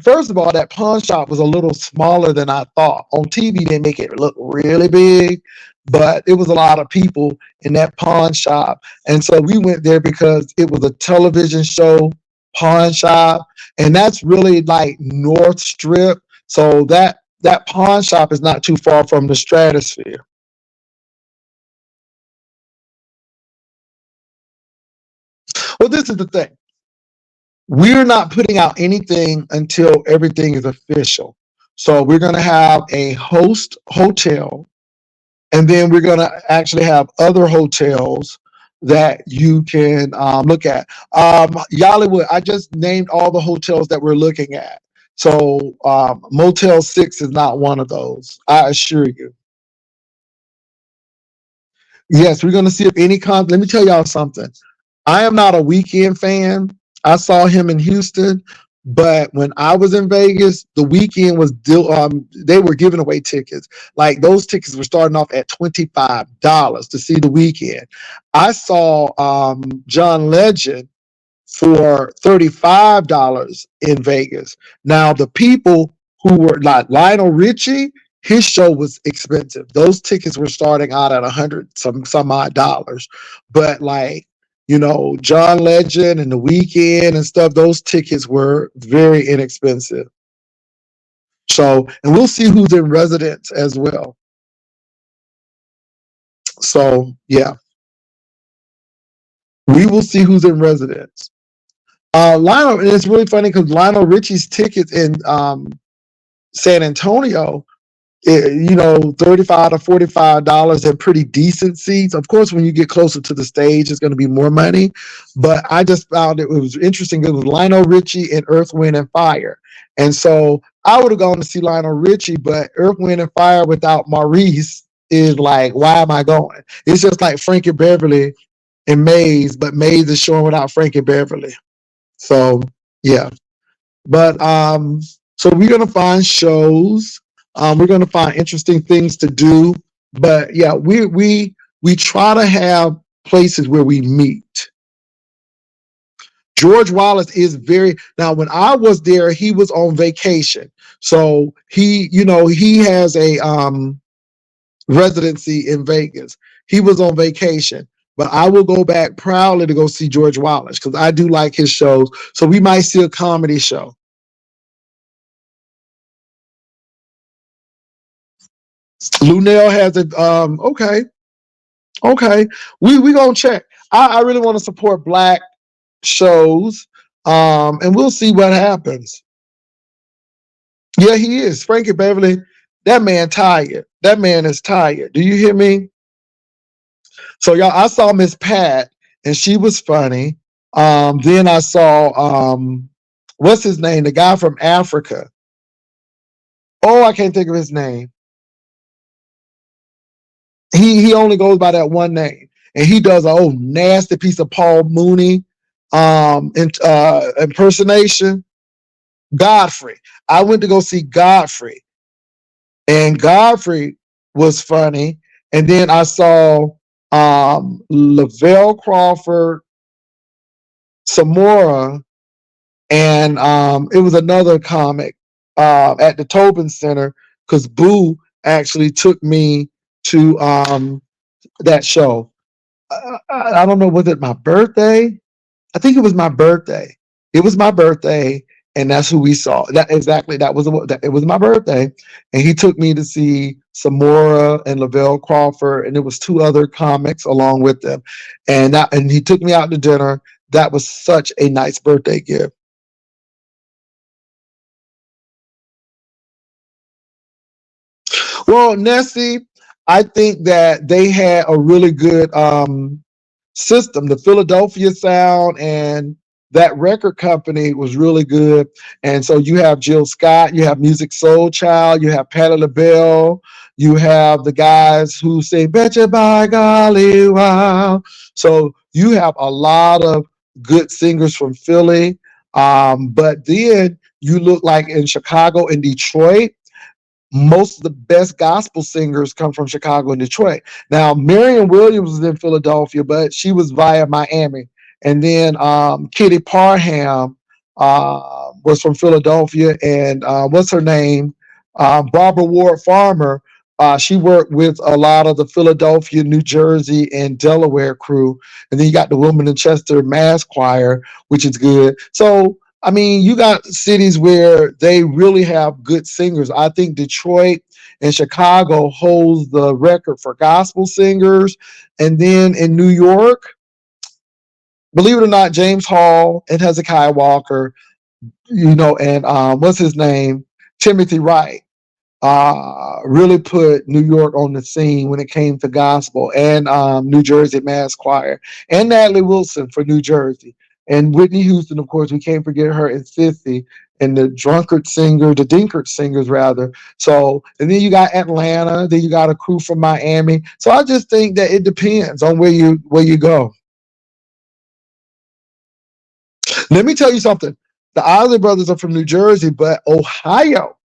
first of all, that pawn shop was a little smaller than I thought. On TV, they make it look really big, but it was a lot of people in that pawn shop. And so we went there because it was a television show pawn shop, and that's really like North Strip. So that pawn shop is not too far from the Stratosphere. Well, this is the thing. We're not putting out anything until everything is official. So we're going to have a host hotel, and then we're going to actually have other hotels that you can look at. Yollywood, I just named all the hotels that we're looking at. So Motel 6 is not one of those, I assure you. Yes, we're going to see if any let me tell y'all something. I am not a Weekend fan. I saw him in Houston, but when I was in Vegas, the Weekend was they were giving away tickets. Like those tickets were starting off at $25 to see the Weekend. I saw John Legend for $35 in Vegas. Now the people who were like Lionel Richie, his show was expensive. Those tickets were starting out at 100 some odd dollars. But like, John Legend and the Weekend and stuff, those tickets were very inexpensive. So, and we'll see who's in residence as well. So yeah, we will see who's in residence. Lionel, and it's really funny because Lionel Richie's tickets in San Antonio, $35 to $45 and pretty decent seats. Of course, when you get closer to the stage, it's going to be more money. But I just found it was interesting. It was Lionel Richie and Earth, Wind, and Fire. And so I would have gone to see Lionel Richie, but Earth, Wind, and Fire without Maurice is like, why am I going? It's just like Frankie Beverly and Maze, but Maze is showing without Frankie Beverly. So yeah. But so we're gonna find shows. We're gonna find interesting things to do. But yeah, we try to have places where we meet. George Wallace is very now. When I was there, he was on vacation, so he has a residency in Vegas. He was on vacation, but I will go back proudly to go see George Wallace because I do like his shows. So we might see a comedy show. Lunel has it. Okay. We gonna check. I really want to support black shows. And we'll see what happens. Yeah, he is. Frankie Beverly, that man tired. That man is tired. Do you hear me? So y'all, I saw Miss Pat and she was funny. Then I saw what's his name? The guy from Africa. Oh, I can't think of his name. He only goes by that one name, and he does a nasty piece of Paul Mooney impersonation. Godfrey. I went to go see Godfrey, and Godfrey was funny. And then I saw Lavelle Crawford, Samora, and it was another comic at the Tobin Center because Boo actually took me to that show. I don't know, was it my birthday? I think it was my birthday. It was my birthday, and that's who we saw. That exactly. It was my birthday, and he took me to see Samora and Lavelle Crawford, and it was two other comics along with them, and he took me out to dinner. That was such a nice birthday gift. Well, Nessie, I think that they had a really good system. The Philadelphia sound and that record company was really good. And so you have Jill Scott, you have Music Soul Child, you have Patti LaBelle, you have the guys who say "Betcha by golly wow." So you have a lot of good singers from Philly. But then you look like in Chicago and Detroit, most of the best gospel singers come from Chicago and Detroit. Now, Marion Williams was in Philadelphia, but she was via Miami. And then Kitty Parham was from Philadelphia, and what's her name? Barbara Ward Farmer. She worked with a lot of the Philadelphia, New Jersey, and Delaware crew. And then you got the Woman in Chester Mass Choir, which is good. So I mean, you got cities where they really have good singers. I think Detroit and Chicago holds the record for gospel singers. And then in New York, believe it or not, James Hall and Hezekiah Walker, and what's his name? Timothy Wright really put New York on the scene when it came to gospel, and New Jersey Mass Choir, and Natalie Wilson for New Jersey. And Whitney Houston, of course, we can't forget her, and Sissy, and the Dinkard singers, rather. So, and then you got Atlanta, then you got a crew from Miami. So I just think that it depends on where you go. Let me tell you something. The Isley Brothers are from New Jersey, but Ohio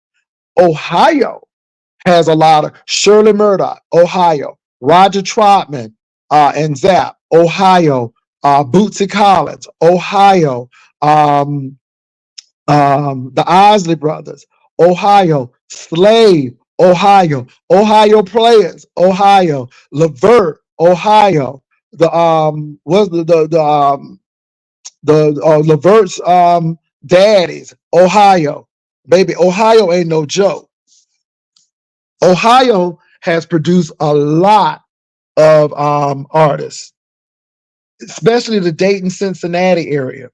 has a lot of Shirley Murdoch, Ohio, Roger Trotman, and Zapp, Ohio, Bootsy Collins, Ohio, the Isley Brothers, Ohio, Slave, Ohio, Ohio Players, Ohio, Levert, Ohio, the was the Levert's daddies, Ohio, baby, Ohio ain't no joke. Ohio has produced a lot of artists, especially the Dayton, Cincinnati area.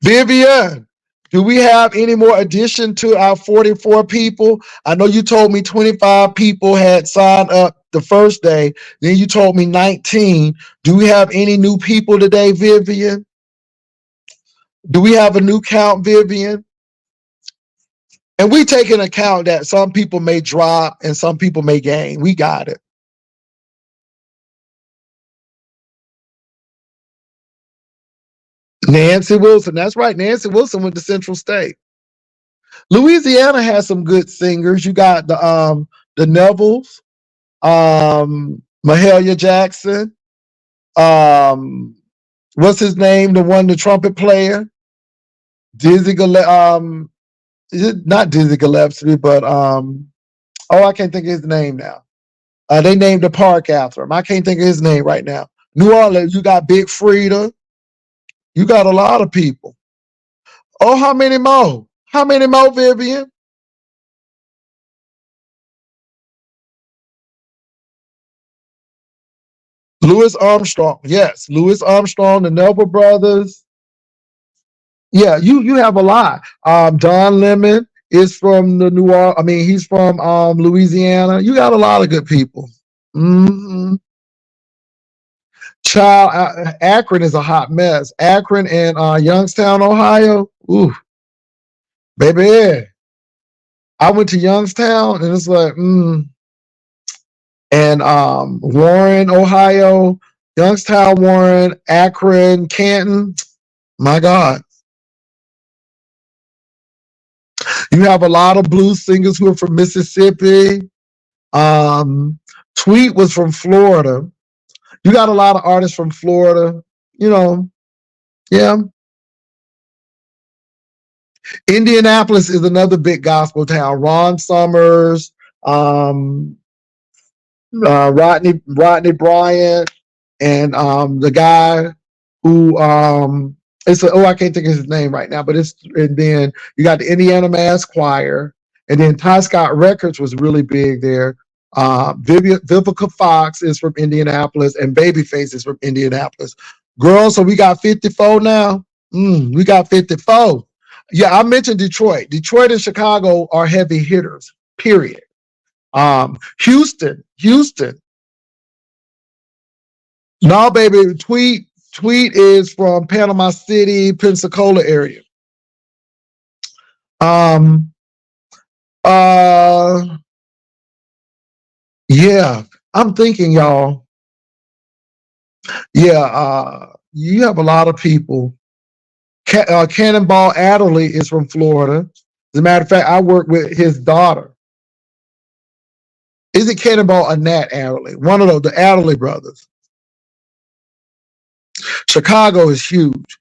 Vivian, do we have any more addition to our 44 people? I know you told me 25 people had signed up the first day. Then you told me 19. Do we have any new people today, Vivian? Do we have a new count, Vivian? And we take into account that some people may drop and some people may gain. We got it. Nancy Wilson. That's right. Nancy Wilson went to Central State. Louisiana has some good singers. You got the Nevilles, Mahalia Jackson. What's his name? The trumpet player, Dizzy not Dizzy Gillespie, but I can't think of his name now. They named the park after him. I can't think of his name right now. New Orleans, you got Big Frida. You got a lot of people. Oh, how many more? How many more, Vivian? Louis Armstrong. Yes, Louis Armstrong, the Neville brothers. Yeah, you have a lot. Don Lemon is from the New Orleans. I mean, he's from Louisiana. You got a lot of good people. Mm-hmm. Child, Akron is a hot mess. Akron and Youngstown, Ohio. Ooh, baby. I went to Youngstown and it's like, and Warren, Ohio, Youngstown, Warren, Akron, Canton. My God. You have a lot of blues singers who are from Mississippi. Tweet was from Florida. You got a lot of artists from Florida. Yeah. Indianapolis is another big gospel town. Ron Summers, Rodney Bryant, and the guy. who it's a, oh, I can't think of his name right now, but it's, and then you got the Indiana Mass Choir, and then Ty Scott Records was really big there. Vivica Fox is from Indianapolis, and Babyface is from Indianapolis. Girls, so we got 54 now. We got 54. Yeah, I mentioned Detroit. Detroit and Chicago are heavy hitters, period. Houston. No, baby, Tweet is from Panama City, Pensacola area. Um, uh, yeah, I'm thinking, y'all. Yeah, you have a lot of people. Cannonball Adderley is from Florida. As a matter of fact, I work with his daughter. Is it Cannonball or Nat Adderley? One of those, the Adderley brothers. Chicago is huge.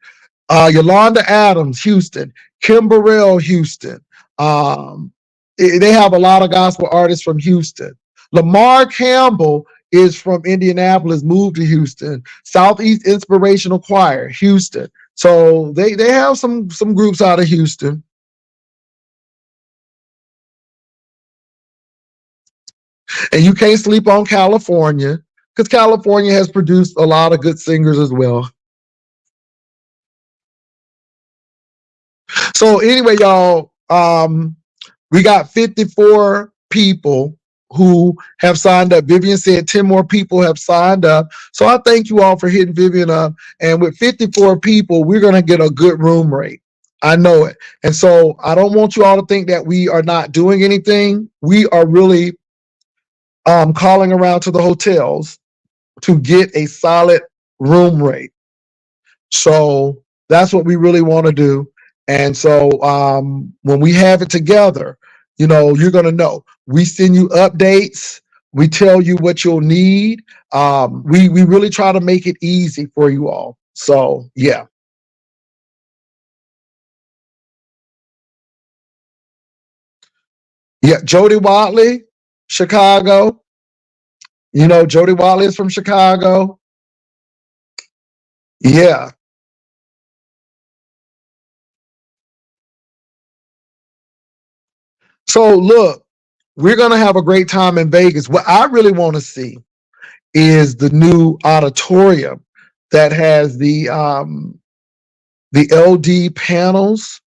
Yolanda Adams, Houston. Kim Burrell, Houston. They have a lot of gospel artists from Houston. Lamar Campbell is from Indianapolis, moved to Houston. Southeast Inspirational Choir, Houston. So they have some groups out of Houston. And you can't sleep on California, because California has produced a lot of good singers as well. So anyway, y'all, we got 54 people who have signed up. Vivian said 10 more people have signed up. So I thank you all for hitting Vivian up. And with 54 people, we're going to get a good room rate. I know it. And so I don't want you all to think that we are not doing anything. We are really calling around to the hotels to get a solid room rate. So that's what we really want to do. And so when we have it together, you're going to know. We send you updates. We tell you what you'll need. We really try to make it easy for you all. So, yeah. Yeah, Jody Watley, Chicago. Jody Watley is from Chicago. Yeah. So look, we're going to have a great time in Vegas. What I really want to see is the new auditorium that has the LD panels.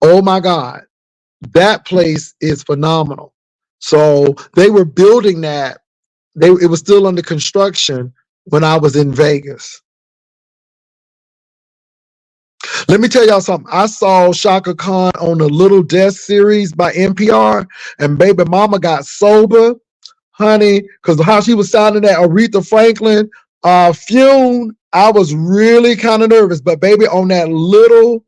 Oh my God, that place is phenomenal. So they were building that. It was still under construction when I was in Vegas. Let me tell y'all something. I saw Shaka Khan on the Little Death series by NPR, and baby mama got sober, honey, because how she was sounding that Aretha Franklin Fune, I was really kind of nervous. But baby, on that Little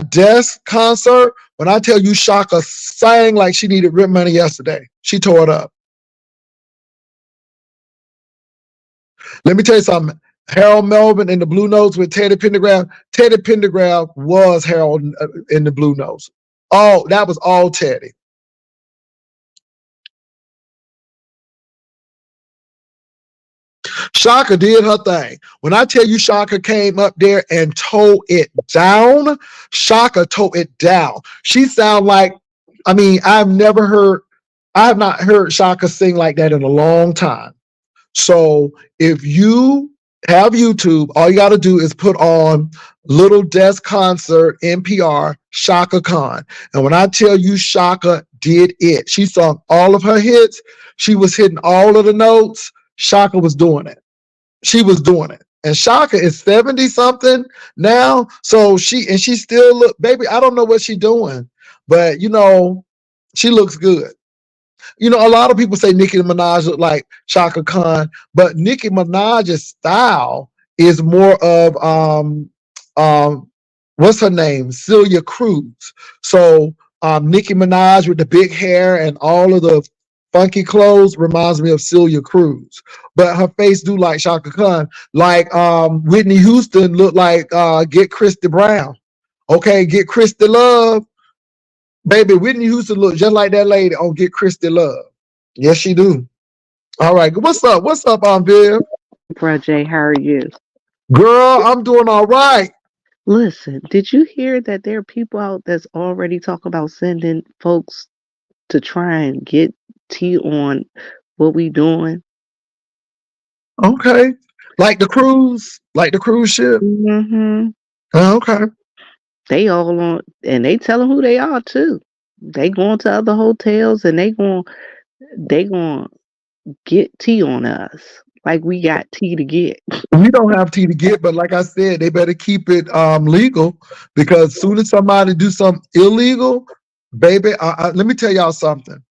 Death concert, when I tell you Shaka sang like she needed rent money yesterday, she tore it up. Let me tell you something. Harold Melvin in the Blue Notes with Teddy Pendergrass. Teddy Pendergrass was Harold in the Blue Notes. Oh, that was all Teddy. Shaka did her thing. When I tell you Shaka came up there and tore it down, Shaka tore it down. She sound like, I have not heard Shaka sing like that in a long time. So if you have YouTube, all you got to do is put on Little Desk Concert NPR Shaka Khan. And when I tell you Shaka did it, she sung all of her hits. She was hitting all of the notes. Shaka was doing it. She was doing it. And Shaka is 70 something now. So she still look, baby, I don't know what she's doing, but she looks good. A lot of people say Nicki Minaj look like Shaka Khan, but Nicki Minaj's style is more of what's her name? Celia Cruz. So Nicki Minaj with the big hair and all of the funky clothes reminds me of Celia Cruz. But her face do like Shaka Khan. Like Whitney Houston looked like Get Christy Brown. Okay, Get Christy Love. Baby, Whitney Houston look just like that lady on Get Christy Love. Yes, she do. All right. What's up? What's up, Viv? Bro Jay, how are you? Girl, I'm doing all right. Listen, did you hear that there are people out that's already talking about sending folks to try and get tea on what we doing? Okay. Like the cruise ship. Hmm. Okay. They all on, and they telling who they are too. They going to other hotels and they going get tea on us like we got tea to get. We don't have tea to get, but like I said, they better keep it legal because soon as somebody do something illegal, baby, let me tell y'all something.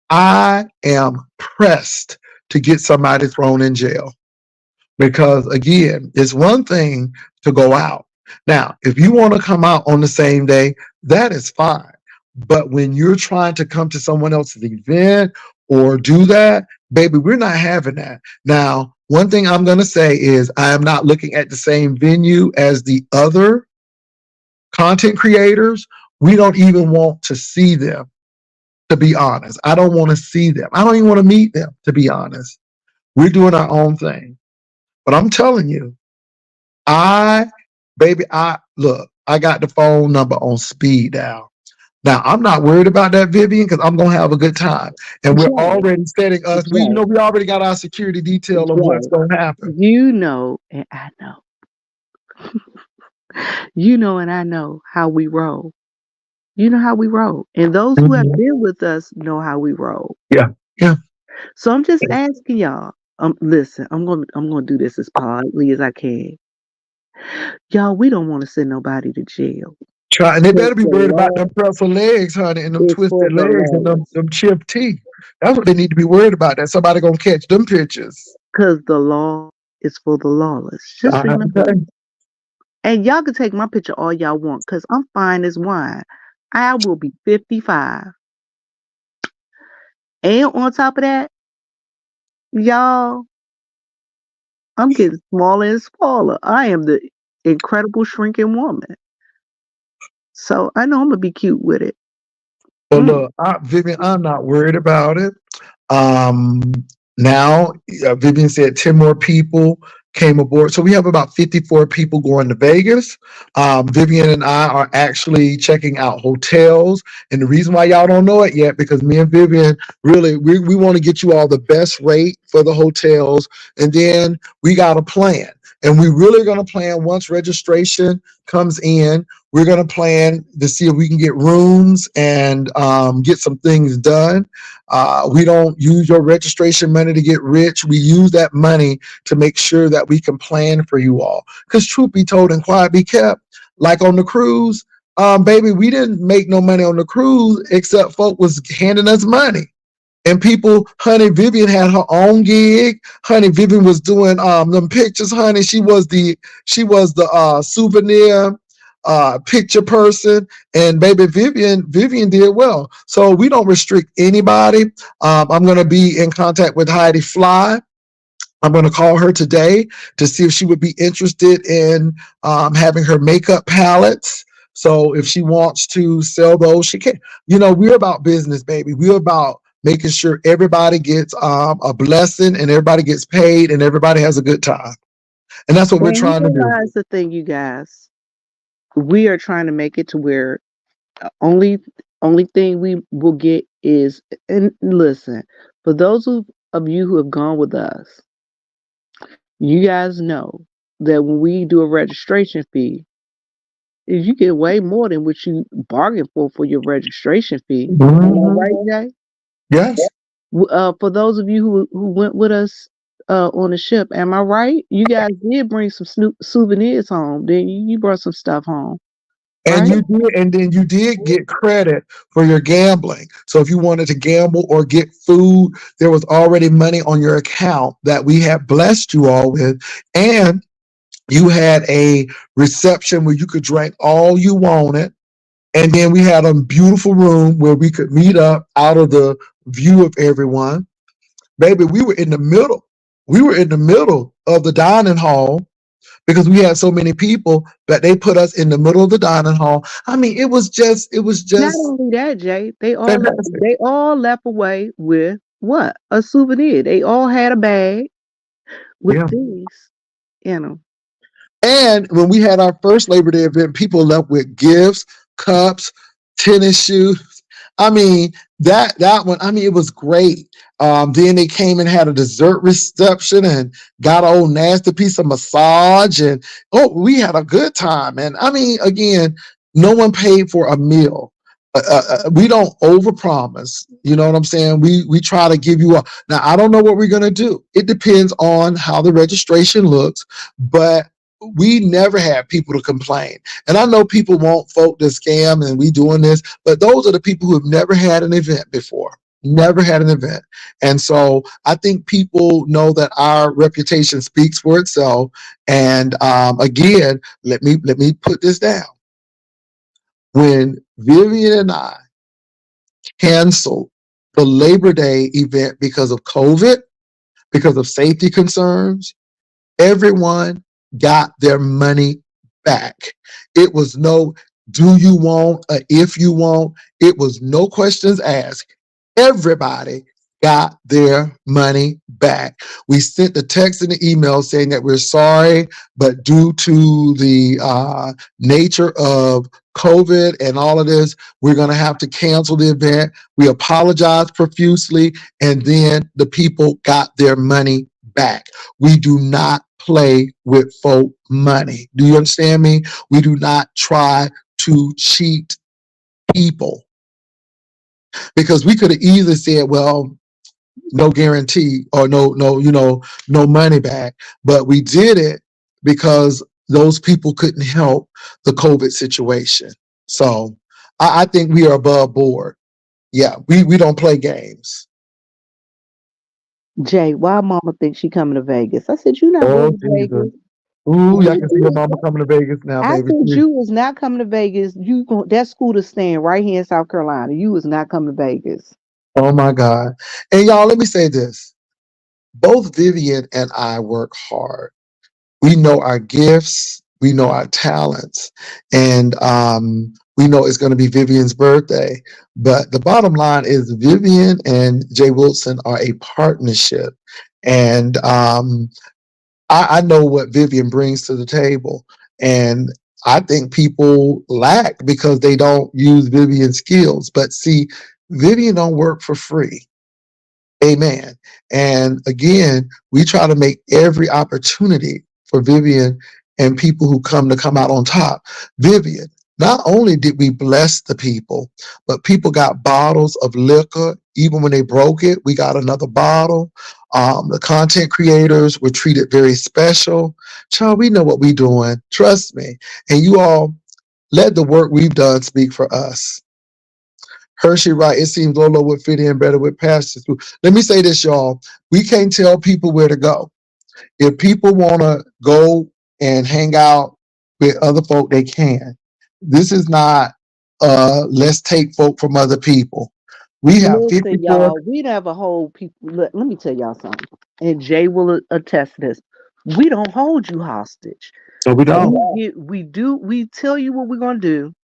I am pressed to get somebody thrown in jail because again, it's one thing to go out. Now, if you want to come out on the same day, that is fine. But when you're trying to come to someone else's event or do that, baby, we're not having that. Now, one thing I'm going to say is I am not looking at the same venue as the other content creators. We don't even want to see them, to be honest. I don't want to see them. I don't even want to meet them, to be honest. We're doing our own thing. But I'm telling you, I, baby, I look, I got the phone number on speed dial. Now I'm not worried about that, Vivian, because I'm gonna have a good time. And we're Jay, already setting us, we you Jay, know we already got our security detail of what's Jay, gonna happen. you know, and I know, you know, and I know how we roll. You know how we roll. And those who have Mhm. been with us know how we roll. Yeah, yeah. So I'm just asking y'all. Listen, I'm gonna do this as politely as I can. Y'all, we don't want to send nobody to jail. Try and they Cause better be the worried about law them pretzel legs, honey, and them is for twisted the legs and lawless. them chipped teeth. That's what they need to be worried about. That somebody gonna catch them pictures. Cause the law is for the lawless. Just remember Okay. that. And y'all can take my picture all y'all want, cause I'm fine as wine. I will be 55. And on top of that, y'all, I'm getting smaller and smaller. I am the incredible shrinking woman. So I know I'm gonna be cute with it. But Mm. look, Vivian, I'm not worried about it. Um, now, Vivian said 10 more people came aboard. So we have about 54 people going to Vegas. Vivian and I are actually checking out hotels. And the reason why y'all don't know it yet, because me and Vivian really, we want to get you all the best rate for the hotels. And then we got a plan. And we really going to plan once registration comes in. We're going to plan to see if we can get rooms and get some things done. We don't use your registration money to get rich. We use that money to make sure that we can plan for you all. Because truth be told and quiet be kept, like on the cruise, baby, we didn't make no money on the cruise except folk was handing us money. And people, honey, Vivian had her own gig. Honey, Vivian was doing them pictures, honey. She was the souvenir picture person. And baby Vivian did well. So we don't restrict anybody. I'm gonna be in contact with Heidi Fly. I'm going to call her today to see if she would be interested in having her makeup palettes. So if she wants to sell those, she can. You know, we're about business, baby. We're about making sure everybody gets a blessing and everybody gets paid and everybody has a good time. And that's what we're And you trying to do. realize the thing, you guys. We are trying to make it to where only thing we will get is, and listen, for those of you who have gone with us, you guys know that when we do a registration fee, you get way more than what you bargained for your registration fee. Am I Mhm. right, Jay? Yes. For those of you who went with us on the ship, am I right? You guys did bring some souvenirs home. Then you brought some stuff home, And right? you did, and then you did get credit for your gambling. So if you wanted to gamble or get food, there was already money on your account that we had blessed you all with. And you had a reception where you could drink all you wanted. And then we had a beautiful room where we could meet up out of the view of everyone. Baby, we were in the middle. We were in the middle of the dining hall because we had so many people that they put us in the middle of the dining hall. I mean, it was Not just only that, Jay, fantastic. they all left away with what? A souvenir. They all had a bag with Yeah. things in them. And when we had our first Labor Day event, people left with gifts, cups, tennis shoes. I mean, that one, I mean, it was great. Then they came and had a dessert reception and got an old nasty piece of massage. And oh, we had a good time. And I mean, again, no one paid for a meal. We don't overpromise. You know what I'm saying? We try to give you a. Now I don't know what we're gonna do. It depends on how the registration looks, but we never had people to complain. And I know people want folk to scam and we doing this, but those are the people who have never had an event before. Never had an event. And so I think people know that our reputation speaks for itself. And again, let me put this down. When Vivian and I canceled the Labor Day event because of COVID, because of safety concerns, everyone got their money back. It was no, do you want, if you want, it was no questions asked. Everybody got their money back. We sent the text and the email saying that we're sorry, but due to the nature of COVID and all of this, we're going to have to cancel the event. We apologized profusely, and then the people got their money back. We do not play with folk money. Do you understand me? We do not try to cheat people, because we could have easily said, well, no guarantee or no money back. But we did it because those people couldn't help the COVID situation. So I think we are above board. Yeah, we don't play games. Jay, why mama thinks she coming to Vegas? I said, you not Oh, going to Jesus. Vegas. Ooh, y'all can see your You- mama coming to Vegas now, I baby. said you was not coming to Vegas. You go, that school is staying right here in South Carolina. You was not coming to Vegas. Oh my God. And y'all, let me say this. Both Vivian and I work hard. We know our gifts, we know our talents, and we know it's going to be Vivian's birthday. But the bottom line is Vivian and Jay Wilson are a partnership. And I know what Vivian brings to the table. And I think people lack because they don't use Vivian's skills. But see, Vivian don't work for free. Amen. And again, we try to make every opportunity for Vivian and people who come out on top. Vivian, not only did we bless the people, but people got bottles of liquor. Even when they broke it, we got another bottle. The content creators were treated very special. Child, we know what we're doing. Trust me. And you all let the work we've done speak for us. Hershey, right? It seems Lolo would fit in better with pastors. Let me say this, y'all. We can't tell people where to go. If people want to go and hang out with other folk, they can. This is not let's take folk from other people. We have Listen, 54. y'all, we never hold people. Let me tell y'all something, and Jay will attest to this. We don't hold you hostage. So we don't. We tell you what we're gonna do.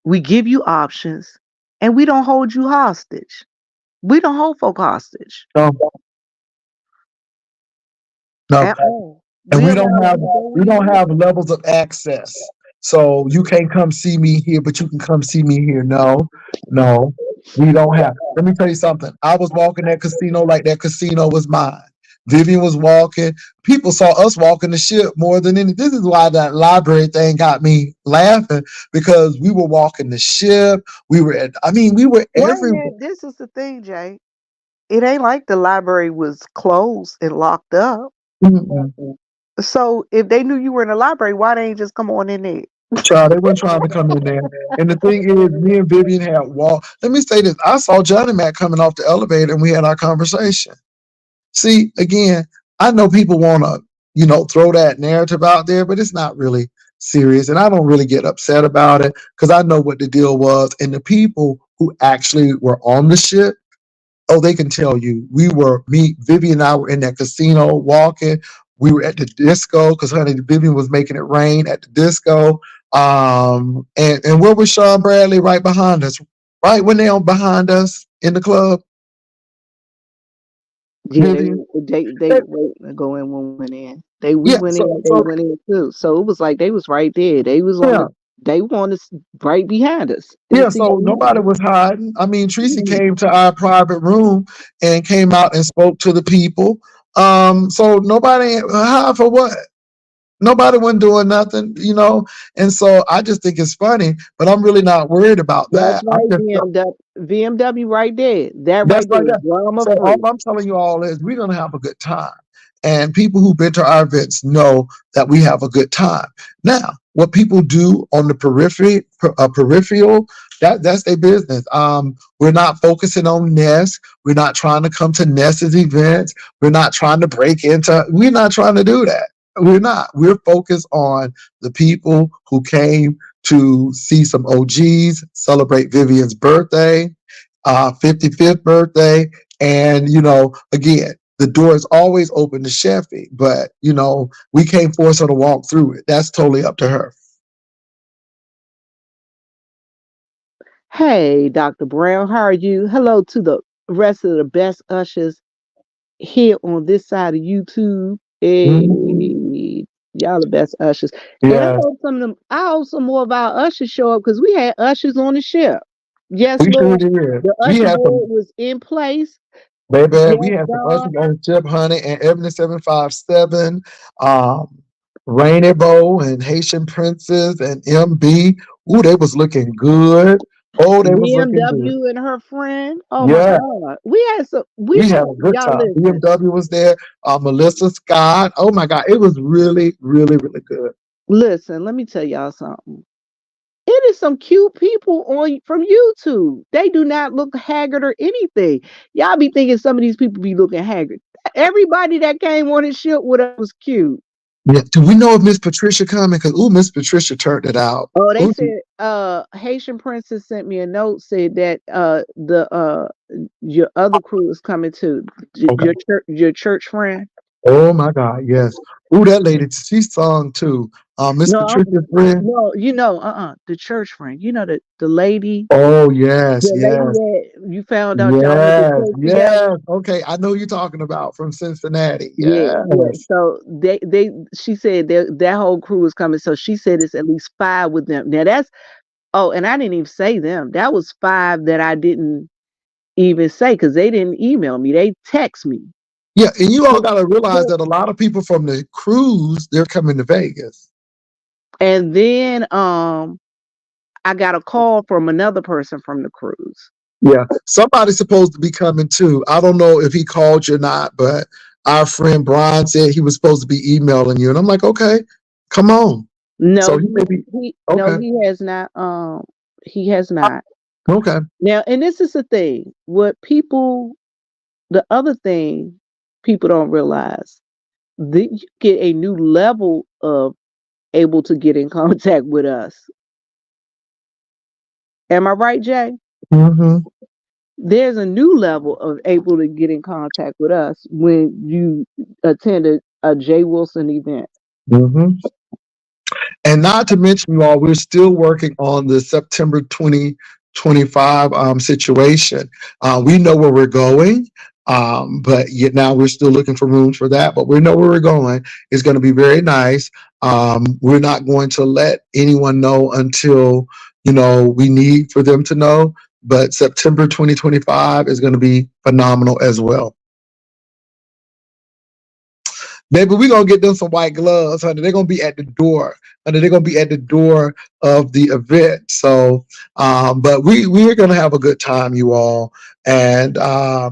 We give you options, and we don't hold you hostage. We don't hold folk hostage No, no. at all. And We allow you to go we where you don't want. have levels of access. So you can't come see me here, but you can come see me here. No, no, we don't have. Let me tell you something. I was walking that casino like that casino was mine. Vivian was walking. People saw us walking the ship more than any. This is why that library thing got me laughing, because we were walking the ship. We were at. I mean, we were Wait a everywhere. minute, this is the thing, Jay. It ain't like the library was closed and locked up. Mm-mm. So if they knew you were in the library, why they ain't just come on in there? Child, they weren't trying to come in there. And the thing is, me and Vivian had walked. Let me say this. I saw Johnny Mac coming off the elevator and we had our conversation. See, again, I know people want to, throw that narrative out there, but it's not really serious. And I don't really get upset about it because I know what the deal was. And the people who actually were on the ship, oh, they can tell you. Vivian and I were in that casino walking. We were at the disco because honey, Vivian was making it rain at the disco. And where was Sean Bradley? Right behind us, right when they on behind us in the club. Yeah, Vivian. they waiting to go in when we went in. We Yeah, went in, they so went in too. So it was like they was right there. They was on yeah, the they wanted right behind us in the yeah. So CAU. nobody was hiding. I mean, Tracy Mhm. came to our private room and came out and spoke to the people. So nobody hide for what? Nobody wasn't doing nothing, you know. And so I just think it's funny, but I'm really not worried about That's that. I'm right, just BMW right there. That That's right right there, there. drama So all free. I'm telling you all is we're gonna have a good time. And people who've been to our events know that we have a good time. Now, what people do on the peripheral, that's their business. We're not focusing on Nest. We're not trying to come to Nest's events. We're not trying to break into. We're not trying to do that. We're not. We're focused on the people who came to see some OGs, celebrate Vivian's birthday, 55th birthday. And, you know, again, the door is always open to Sheffy, but, you know, we can't force her to walk through it. That's totally up to her. Hey, Dr. Brown, how are you? Hello to the rest of the best ushers here on this side of YouTube. Hey, Mhm. y'all the best ushers. And Yeah, I hope some more of our ushers show up because we had ushers on the ship. Yes, we sure Lord. did. The We usher had board some, was in place. baby, we Yes, had some God. ushers on Chip Honey and Ebony 757, um, Rainy Bow and Haitian Princess and MB. Ooh, they was looking good. Oh, they was looking good. BMW and her friend. Oh my Yeah, God. We we had, had a good y'all time. listen. BMW was there. Melissa Scott. Oh my God, it was really, really, really good. Listen, let me tell y'all something. It is some cute people on from YouTube. They do not look haggard or anything. Y'all be thinking some of these people be looking haggard. Everybody that came on his ship with us was cute. Yeah. Do we know if Miss Patricia coming? Because ooh, Miss Patricia turned it out. Oh, they Ooh, said Haitian Princess sent me a note said that the your other crew is coming too. okay. Your church friend. Oh my God, yes. Ooh, that lady, she sung too. Miss No, Patricia's friend. no, the church friend. You know the lady, Oh yes, the lady yes, that you found out y'all went to yes, church together. yes. Okay, I know you're talking about from Cincinnati. Yeah, yeah. Yes. So she said that whole crew was coming. So she said it's at least five with them. Now that's and I didn't even say them. That was five that I didn't even say because they didn't email me. They text me. Yeah, and you all So, got to realize so- that a lot of people from the cruise, they're coming to Vegas. and then I got a call from another person from the cruise. Yeah, somebody's supposed to be coming too. I don't know if he called you or not, but our friend Brian said he was supposed to be emailing you, and I'm like, okay, come on. No, So he may be okay. he has not. He has not. Okay. Now, and this is the thing. The other thing people don't realize that you get a new level of able to get in contact with us. Am I right, Jay? Mm-hmm. There's a new level of able to get in contact with us when you attend a Jay Wilson event. Mm-hmm. And not to mention, you all, we're still working on the September 2025 situation. We know where we're going, but yet now we're still looking for rooms for that. But we know where we're going. It's going to be very nice. We're not going to let anyone know until we need for them to know. But September 2025 is going to be phenomenal as well. Baby, we're gonna get them some white gloves, honey. They're gonna be at the door. Honey, they're gonna be at the door of the event. So but we're gonna have a good time, you all. And I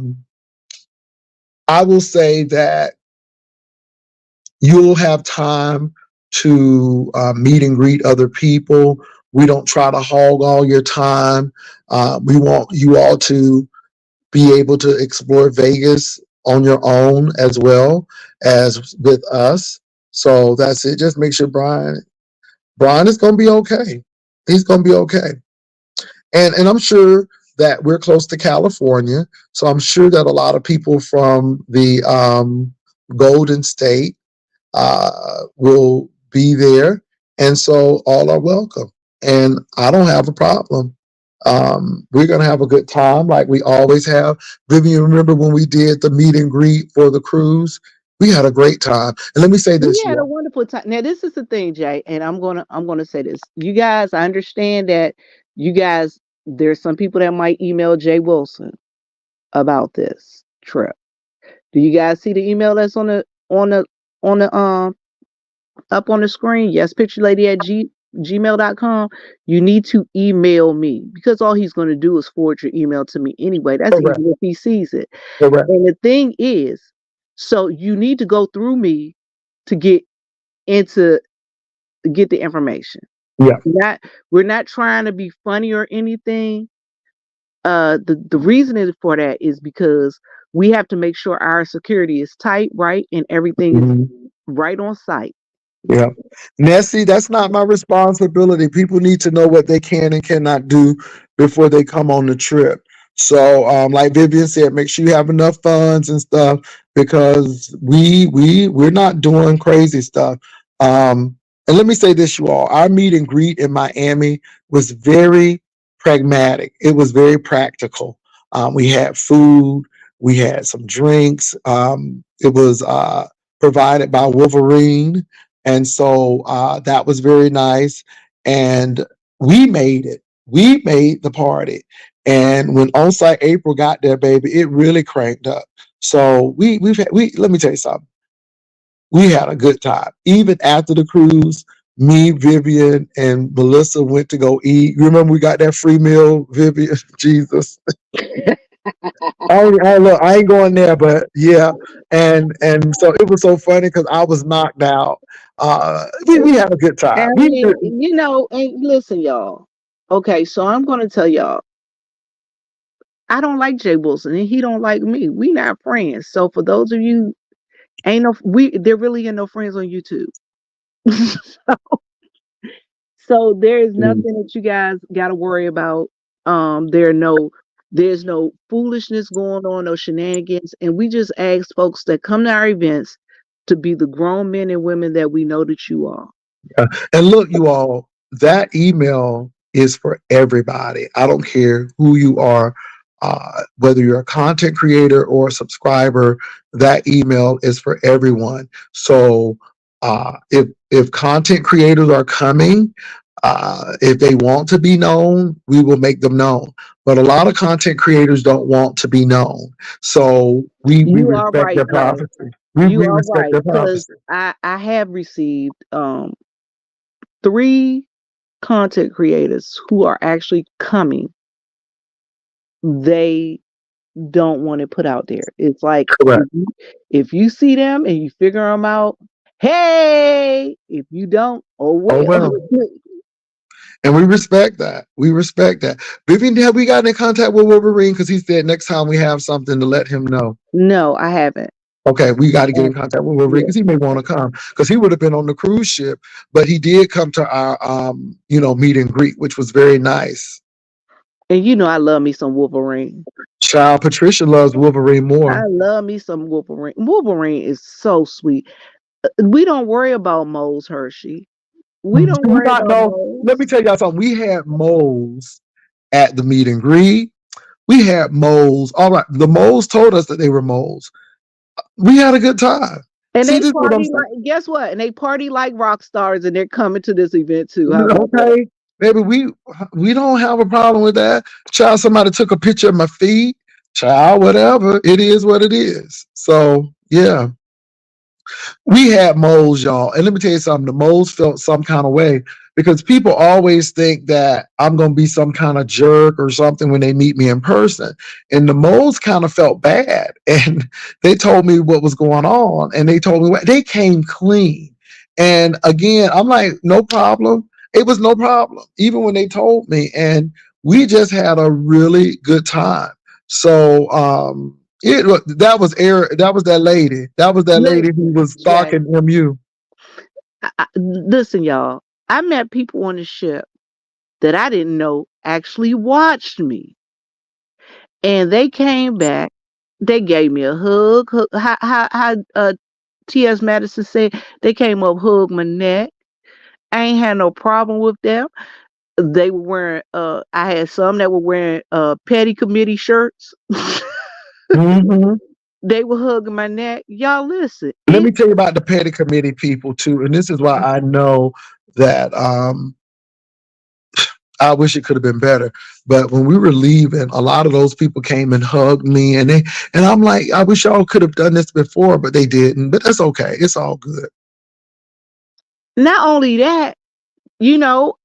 will say that you'll have time to meet and greet other people. We don't try to hog all your time. We want you all to be able to explore Vegas on your own as well as with us. So that's it. Just make sure Brian is going to be okay. He's going to be okay. And I'm sure that we're close to California. So I'm sure that a lot of people from the Golden State will be there. And so all are welcome. And I don't have a problem. We're gonna have a good time like we always have. Vivian, remember when we did the meet and greet for the cruise? We had a great time. And let me say We this, you had a all. wonderful time. Now, this is the thing, Jay, and I'm gonna say this. You guys, I understand that you guys. There's some people that might email Jay Wilson about this trip. Do you guys see the email that's on the up on the screen? Yes, picturelady at gmail.com. You need to email me because all he's going to do is forward your email to me anyway. That's Correct. even if he sees it. Correct. And the thing is, so you need to go through me to into get the information. Yeah. Not we're not trying to be funny or anything. The reason for that is because we have to make sure our security is tight, right, and everything is Mhm. right on site. Yeah. Nessie, that's not my responsibility. People need to know what they can and cannot do before they come on the trip. So, like Vivian said, make sure you have enough funds and stuff because we're not doing crazy stuff. And let me say this, you all, our meet and greet in Miami was very pragmatic. It was very practical. We had food, we had some drinks. It was provided by Wolverine, and so that was very nice. And we made it. We made the party. And when on-site April got there, baby, it really cranked up. So we let me tell you something. We had a good time. Even after the cruise, me, Vivian, and Melissa went to go eat. You remember we got that free meal, Vivian? Jesus. Look, I ain't going there, but yeah, and so it was so funny because I was knocked out. We had a good time. And I We mean, and listen, y'all. Okay, so I'm gonna tell y'all, I don't like Jay Wilson and he don't like me. We not friends. So for those of you ain't no there really ain't no friends on YouTube. So there is nothing that you guys gotta worry about. There's no foolishness going on, no shenanigans. And we just ask folks that come to our events to be the grown men and women that we know that you are. and look, you all, that email is for everybody. I don't care who you are, whether you're a content creator or a subscriber. That email is for everyone. So if content creators are coming, if they want to be known, we will make them known. But a lot of content creators don't want to be known. So we You are respect right their though. privacy. We You are respect right their because privacy. I have received three content creators who are actually coming. They don't want it put out there. It's like Correct. if you see them and you figure them out, hey. If you don't, oh Oh well. well. And we respect that. We respect that. Vivian, have we gotten in contact with Wolverine? Because he said next time we have something to let him know. No, I haven't. Okay, we got to get in Um, contact with Wolverine yeah. because he may want to come because he would have been on the cruise ship, but he did come to our meet and greet, which was very nice. And you know I love me some Wolverine. Child, Patricia loves Wolverine I more. love me some Wolverine. Wolverine is so sweet. We don't worry about Moles Hershey. We Do don't you worry not about know? Let me Moles. tell y'all something. We had moles at the meet and greet. We had moles. All right, the moles told us that they were moles. We had a good time. And See, they this is what I'm party saying. like guess what? And they party like rock stars and they're coming to this event too. How about that? Okay, baby, we don't have a problem with that. Child, somebody took a picture of my feet. Child, whatever. It is what it is. So yeah, we had moles, y'all. And let me tell you something, the moles felt some kind of way because people always think that I'm going to be some kind of jerk or something when they meet me in person. And the moles kind of felt bad. And they told me what was going on. And they told me what they came clean. And again, I'm like, no problem. It was no problem, even when they told me. And we just had a really good time. So, that was Eric. That was that lady. That was that lady who Listen, was Jay. stalking MU. Listen, y'all. I met people on the ship that I didn't know actually watched me. And they came back. They gave me a hug. How T.S. Madison said, they came up, hugged my neck. I ain't had no problem with them. They were wearing I had some that were wearing petty committee shirts. Hmm. They were hugging my neck. Y'all listen. Let me tell you about the petty committee people too, and this is why I know that I wish it could have been better. But when we were leaving, a lot of those people came and hugged me, and I'm like, I wish y'all could have done this before, but they didn't. But that's okay. It's all good. Not only that, you know,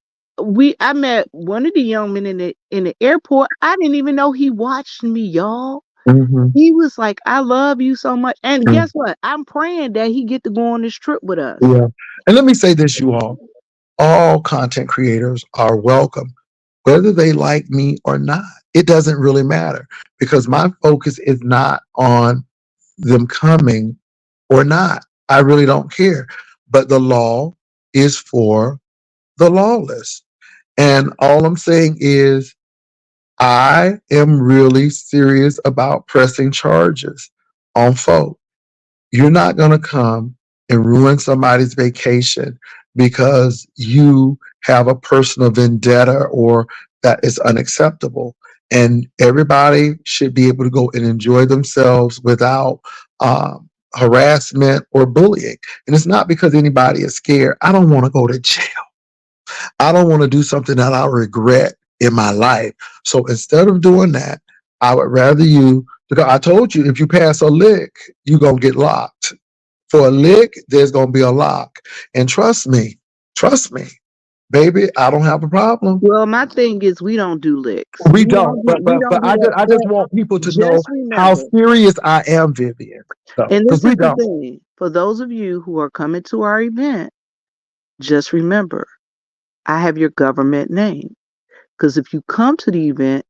I met one of the young men in the airport. I didn't even know he watched me, y'all. Hmm. He was like, "I love you so much," and guess what? I'm praying that he get to go on this trip with us. Yeah. And let me say this, you all content creators are welcome, whether they like me or not. It doesn't really matter because my focus is not on them coming or not. I really don't care. But the law is for the lawless. And all I'm saying is, I am really serious about pressing charges on folk. You're not going to come and ruin somebody's vacation because you have a personal vendetta or that is unacceptable. And everybody should be able to go and enjoy themselves without harassment or bullying. And it's not because anybody is scared. I don't want to go to jail. I don't want to do something that I regret in my life. So instead of doing that, I would rather you, because I told you, if you pass a lick, you're going to get locked. For a lick, there's going to be a lock. And trust me, baby, I don't have a problem. Well, my thing is, we don't do licks. We don't, but We don't do that. I just But want people to know just how remember, serious I am, Vivian. and Because this we is the don't. thing for those of you who are coming to our event, just remember, I have your government name. Because if you come to the event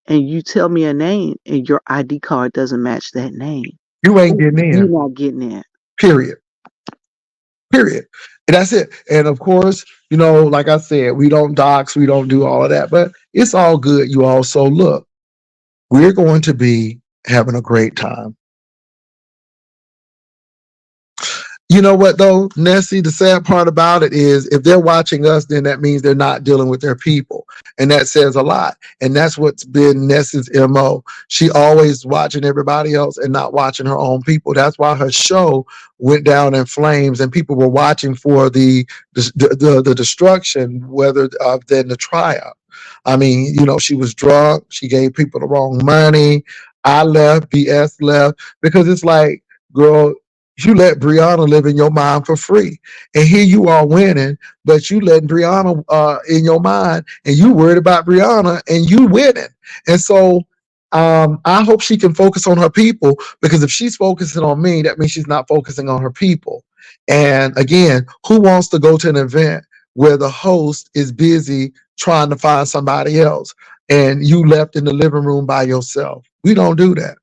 and you tell me a name and your ID card doesn't match that name, You ain't getting you're in. not getting in. Period. Period. And that's it. And of course, like I said, we don't dox, we don't do all of that, but it's all good. You also look, we're going to be having a great time. You know what though, Nessie, the sad part about it is if they're watching us, then that means they're not dealing with their people. And that says a lot. And that's what's been Nessie's MO. She always watching everybody else and not watching her own people. That's why her show went down in flames and people were watching for the destruction whether than the triumph. I mean, she was drunk, she gave people the wrong money. I left, BS left, because it's like, girl, you let Brianna live in your mind for free. And here you are winning, but you letting Brianna in your mind and you worried about Brianna and you winning. And so I hope she can focus on her people, because if she's focusing on me, that means she's not focusing on her people. And again, who wants to go to an event where the host is busy trying to find somebody else and you left in the living room by yourself? We don't do that.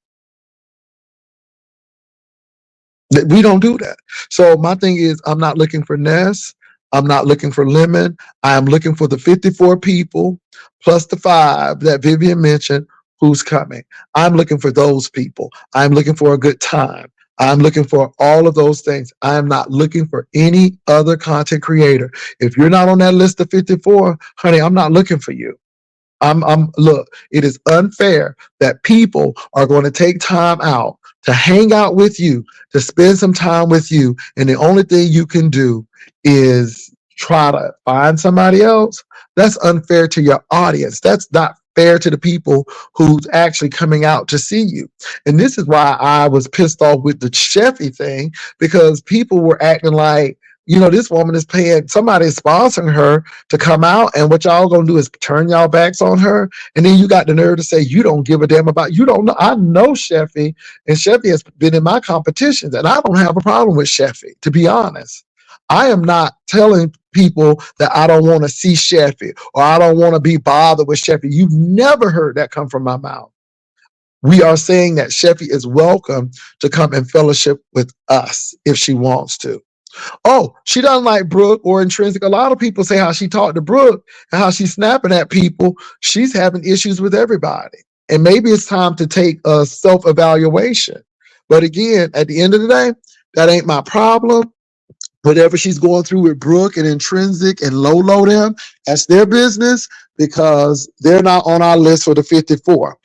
We don't do that. So my thing is, I'm not looking for Ness. I'm not looking for Lemon. I am looking for the 54 people plus the 5 that Vivian mentioned who's coming. I'm looking for those people. I'm looking for a good time. I'm looking for all of those things. I am not looking for any other content creator. If you're not on that list of 54, honey, I'm not looking for you. Look, it is unfair that people are going to take time out to hang out with you, to spend some time with you, and the only thing you can do is try to find somebody else. That's unfair to your audience. That's not fair to the people who's actually coming out to see you. And this is why I was pissed off with the Sheffy thing, because people were acting like, this woman is paying, somebody is sponsoring her to come out, and what y'all gonna do is turn y'all backs on her. And then you got the nerve to say you don't give a damn about, you don't know. I know Sheffy, and Sheffy has been in my competitions, and I don't have a problem with Sheffy, to be honest. I am not telling people that I don't want to see Sheffy or I don't want to be bothered with Sheffy. You've never heard that come from my mouth. We are saying that Sheffy is welcome to come and fellowship with us if she wants to. Oh, she doesn't like Brooke or Intrinsic. A lot of people say how she talked to Brooke and how she's snapping at people. She's having issues with everybody. And maybe it's time to take a self-evaluation. But again, at the end of the day, that ain't my problem. Whatever she's going through with Brooke and Intrinsic and Lolo them, that's their business because they're not on our list for the 54.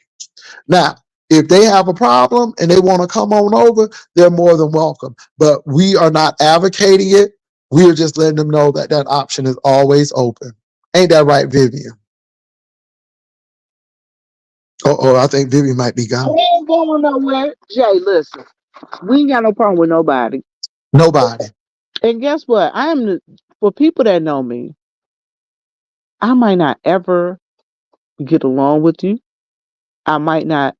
Now, if they have a problem and they want to come on over, they're more than welcome. But we are not advocating it. We are just letting them know that that option is always open. Ain't that right, Vivian? Oh, I think Vivian might be I gone. ain't going nowhere. Jay, listen, we ain't got no problem with nobody. Nobody. And guess what? For people that know me, I might not ever get along with you. I might not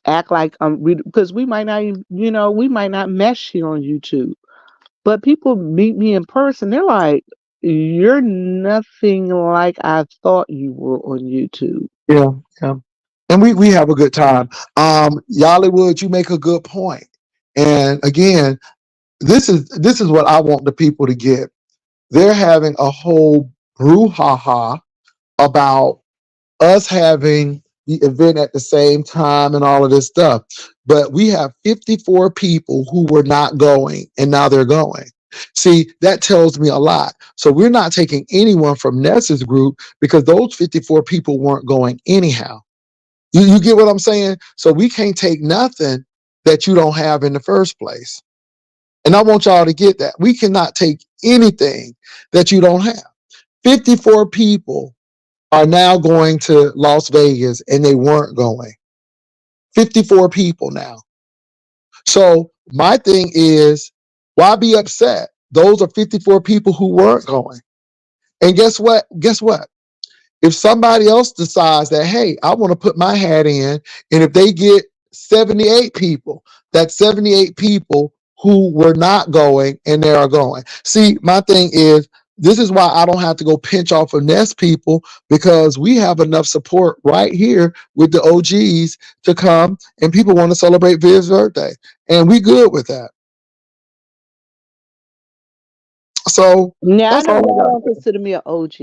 act like because we might not even, we might not mesh here on YouTube. But people meet me in person, they're like, "You're nothing like I thought you were on YouTube." Yeah, yeah. And we have a good time. Yollywood, you make a good point. And again, this is what I want the people to get. They're having a whole brouhaha about us having the event at the same time and all of this stuff. But we have 54 people who were not going and now they're going. See, that tells me a lot. So we're not taking anyone from Ness's group because those 54 people weren't going anyhow. You get what I'm saying? So we can't take nothing that you don't have in the first place. And I want y'all to get that. We cannot take anything that you don't have. 54 people are now going to Las Vegas and they weren't going. 54 people now. So my thing is, why be upset? Those are 54 people who weren't going. And guess what? Guess what? If somebody else decides that, hey, I want to put my hat in, and if they get 78 people, that's 78 people who were not going and they are going. See, my thing is, this is why I don't have to go pinch off of Nest people because we have enough support right here with the OGs to come and people want to celebrate Viv's birthday. And we good with that. So Now I that's know all I y'all got. don't consider me an OG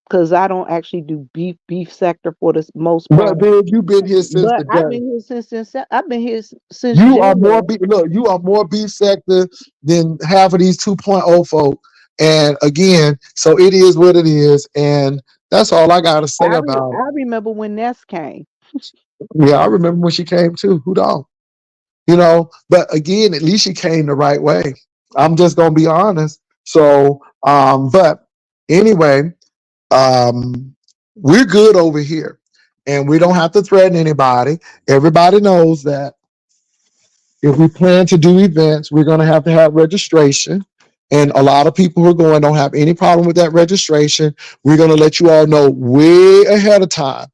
because I don't actually do beef sector for the most But part. Viv, you've been here since But the I've day. been here I've been here since You are more January. beef. Look, you are more beef sector than half of these 2.0 folk. And again, so it is what it is, and that's all I got to say about it. I remember when Ness came. Yeah, I remember when she came too. Who don't? But again, at least she came the right way. I'm just gonna be honest. So, but anyway, we're good over here, and we don't have to threaten anybody. Everybody knows that if we plan to do events, we're going to have registration. And a lot of people who are going don't have any problem with that registration. We're going to let you all know way ahead of time.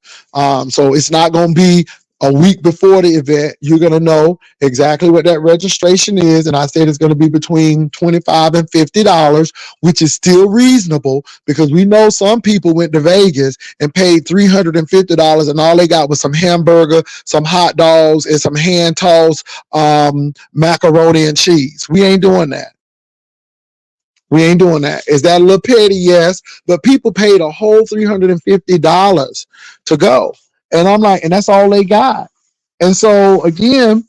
So it's not going to be a week before the event. You're going to know exactly what that registration is. And I said it's going to be between $25 and $50, which is still reasonable because we know some people went to Vegas and paid $350 and all they got was some hamburger, some hot dogs, and some hand tossed macaroni and cheese. We ain't doing that. We ain't doing that. Is that a little petty? Yes. But people paid a whole $350 to go. And I'm like, and that's all they got. And so again,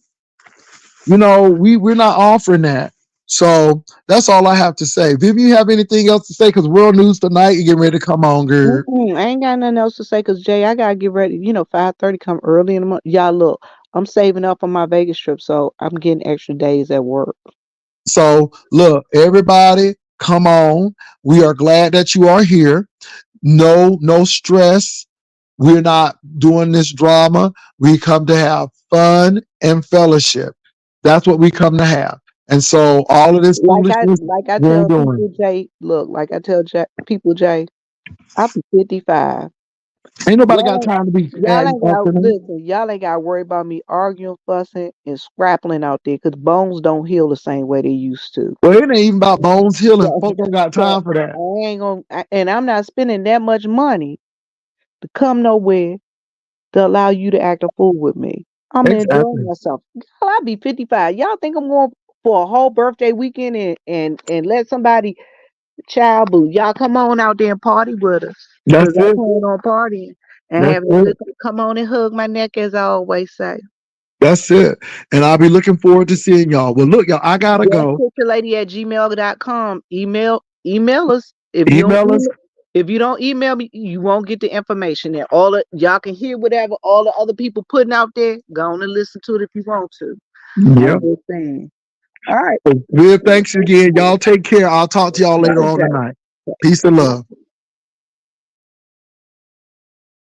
we're not offering that. So that's all I have to say. Viv, you have anything else to say? Because world news tonight, you getting ready to come on, girl. I ain't got nothing else to say because Jay, I gotta get ready. 5:30 come early in the month. Y'all look, I'm saving up on my Vegas trip, so I'm getting extra days at work. So look, everybody, come on. We are glad that you are here. No stress. We're not doing this drama. We come to have fun and fellowship. That's what we come to have. And so all of this foolishness, Like I we ain't tell doing. people, Jay, look, like I tell people, Jay, I'm 55. Ain't nobody got Y'all time to be y'all adding ain't up got to them. listen. Y'all ain't got to worry about me arguing, fussing, and scrappling out there because bones don't heal the same way they used to. Well, it ain't even about bones healing. So, Folk don't got so time for that. and I'm not spending that much money to come nowhere to allow you to act a fool with me. I'm gonna enjoy Exactly. myself. I'll be 55. Y'all think I'm going for a whole birthday weekend and let somebody child boo? Y'all come on out there and party with us That's because I it. plan on partying and That's having a it. good time. Come on and hug my neck as I always say. That's it. And I'll be looking forward to seeing y'all. Well, look, y'all, I gotta go. Picturelady@gmail.com. Email us. If you don't Email us. email me, you won't get the information there. All of y'all can hear whatever all the other people putting out there. Go on and listen to it if you want to. I'm Yep. just saying. All right. Good. Thanks again. Y'all take care. I'll talk to y'all later on tonight. Peace and love.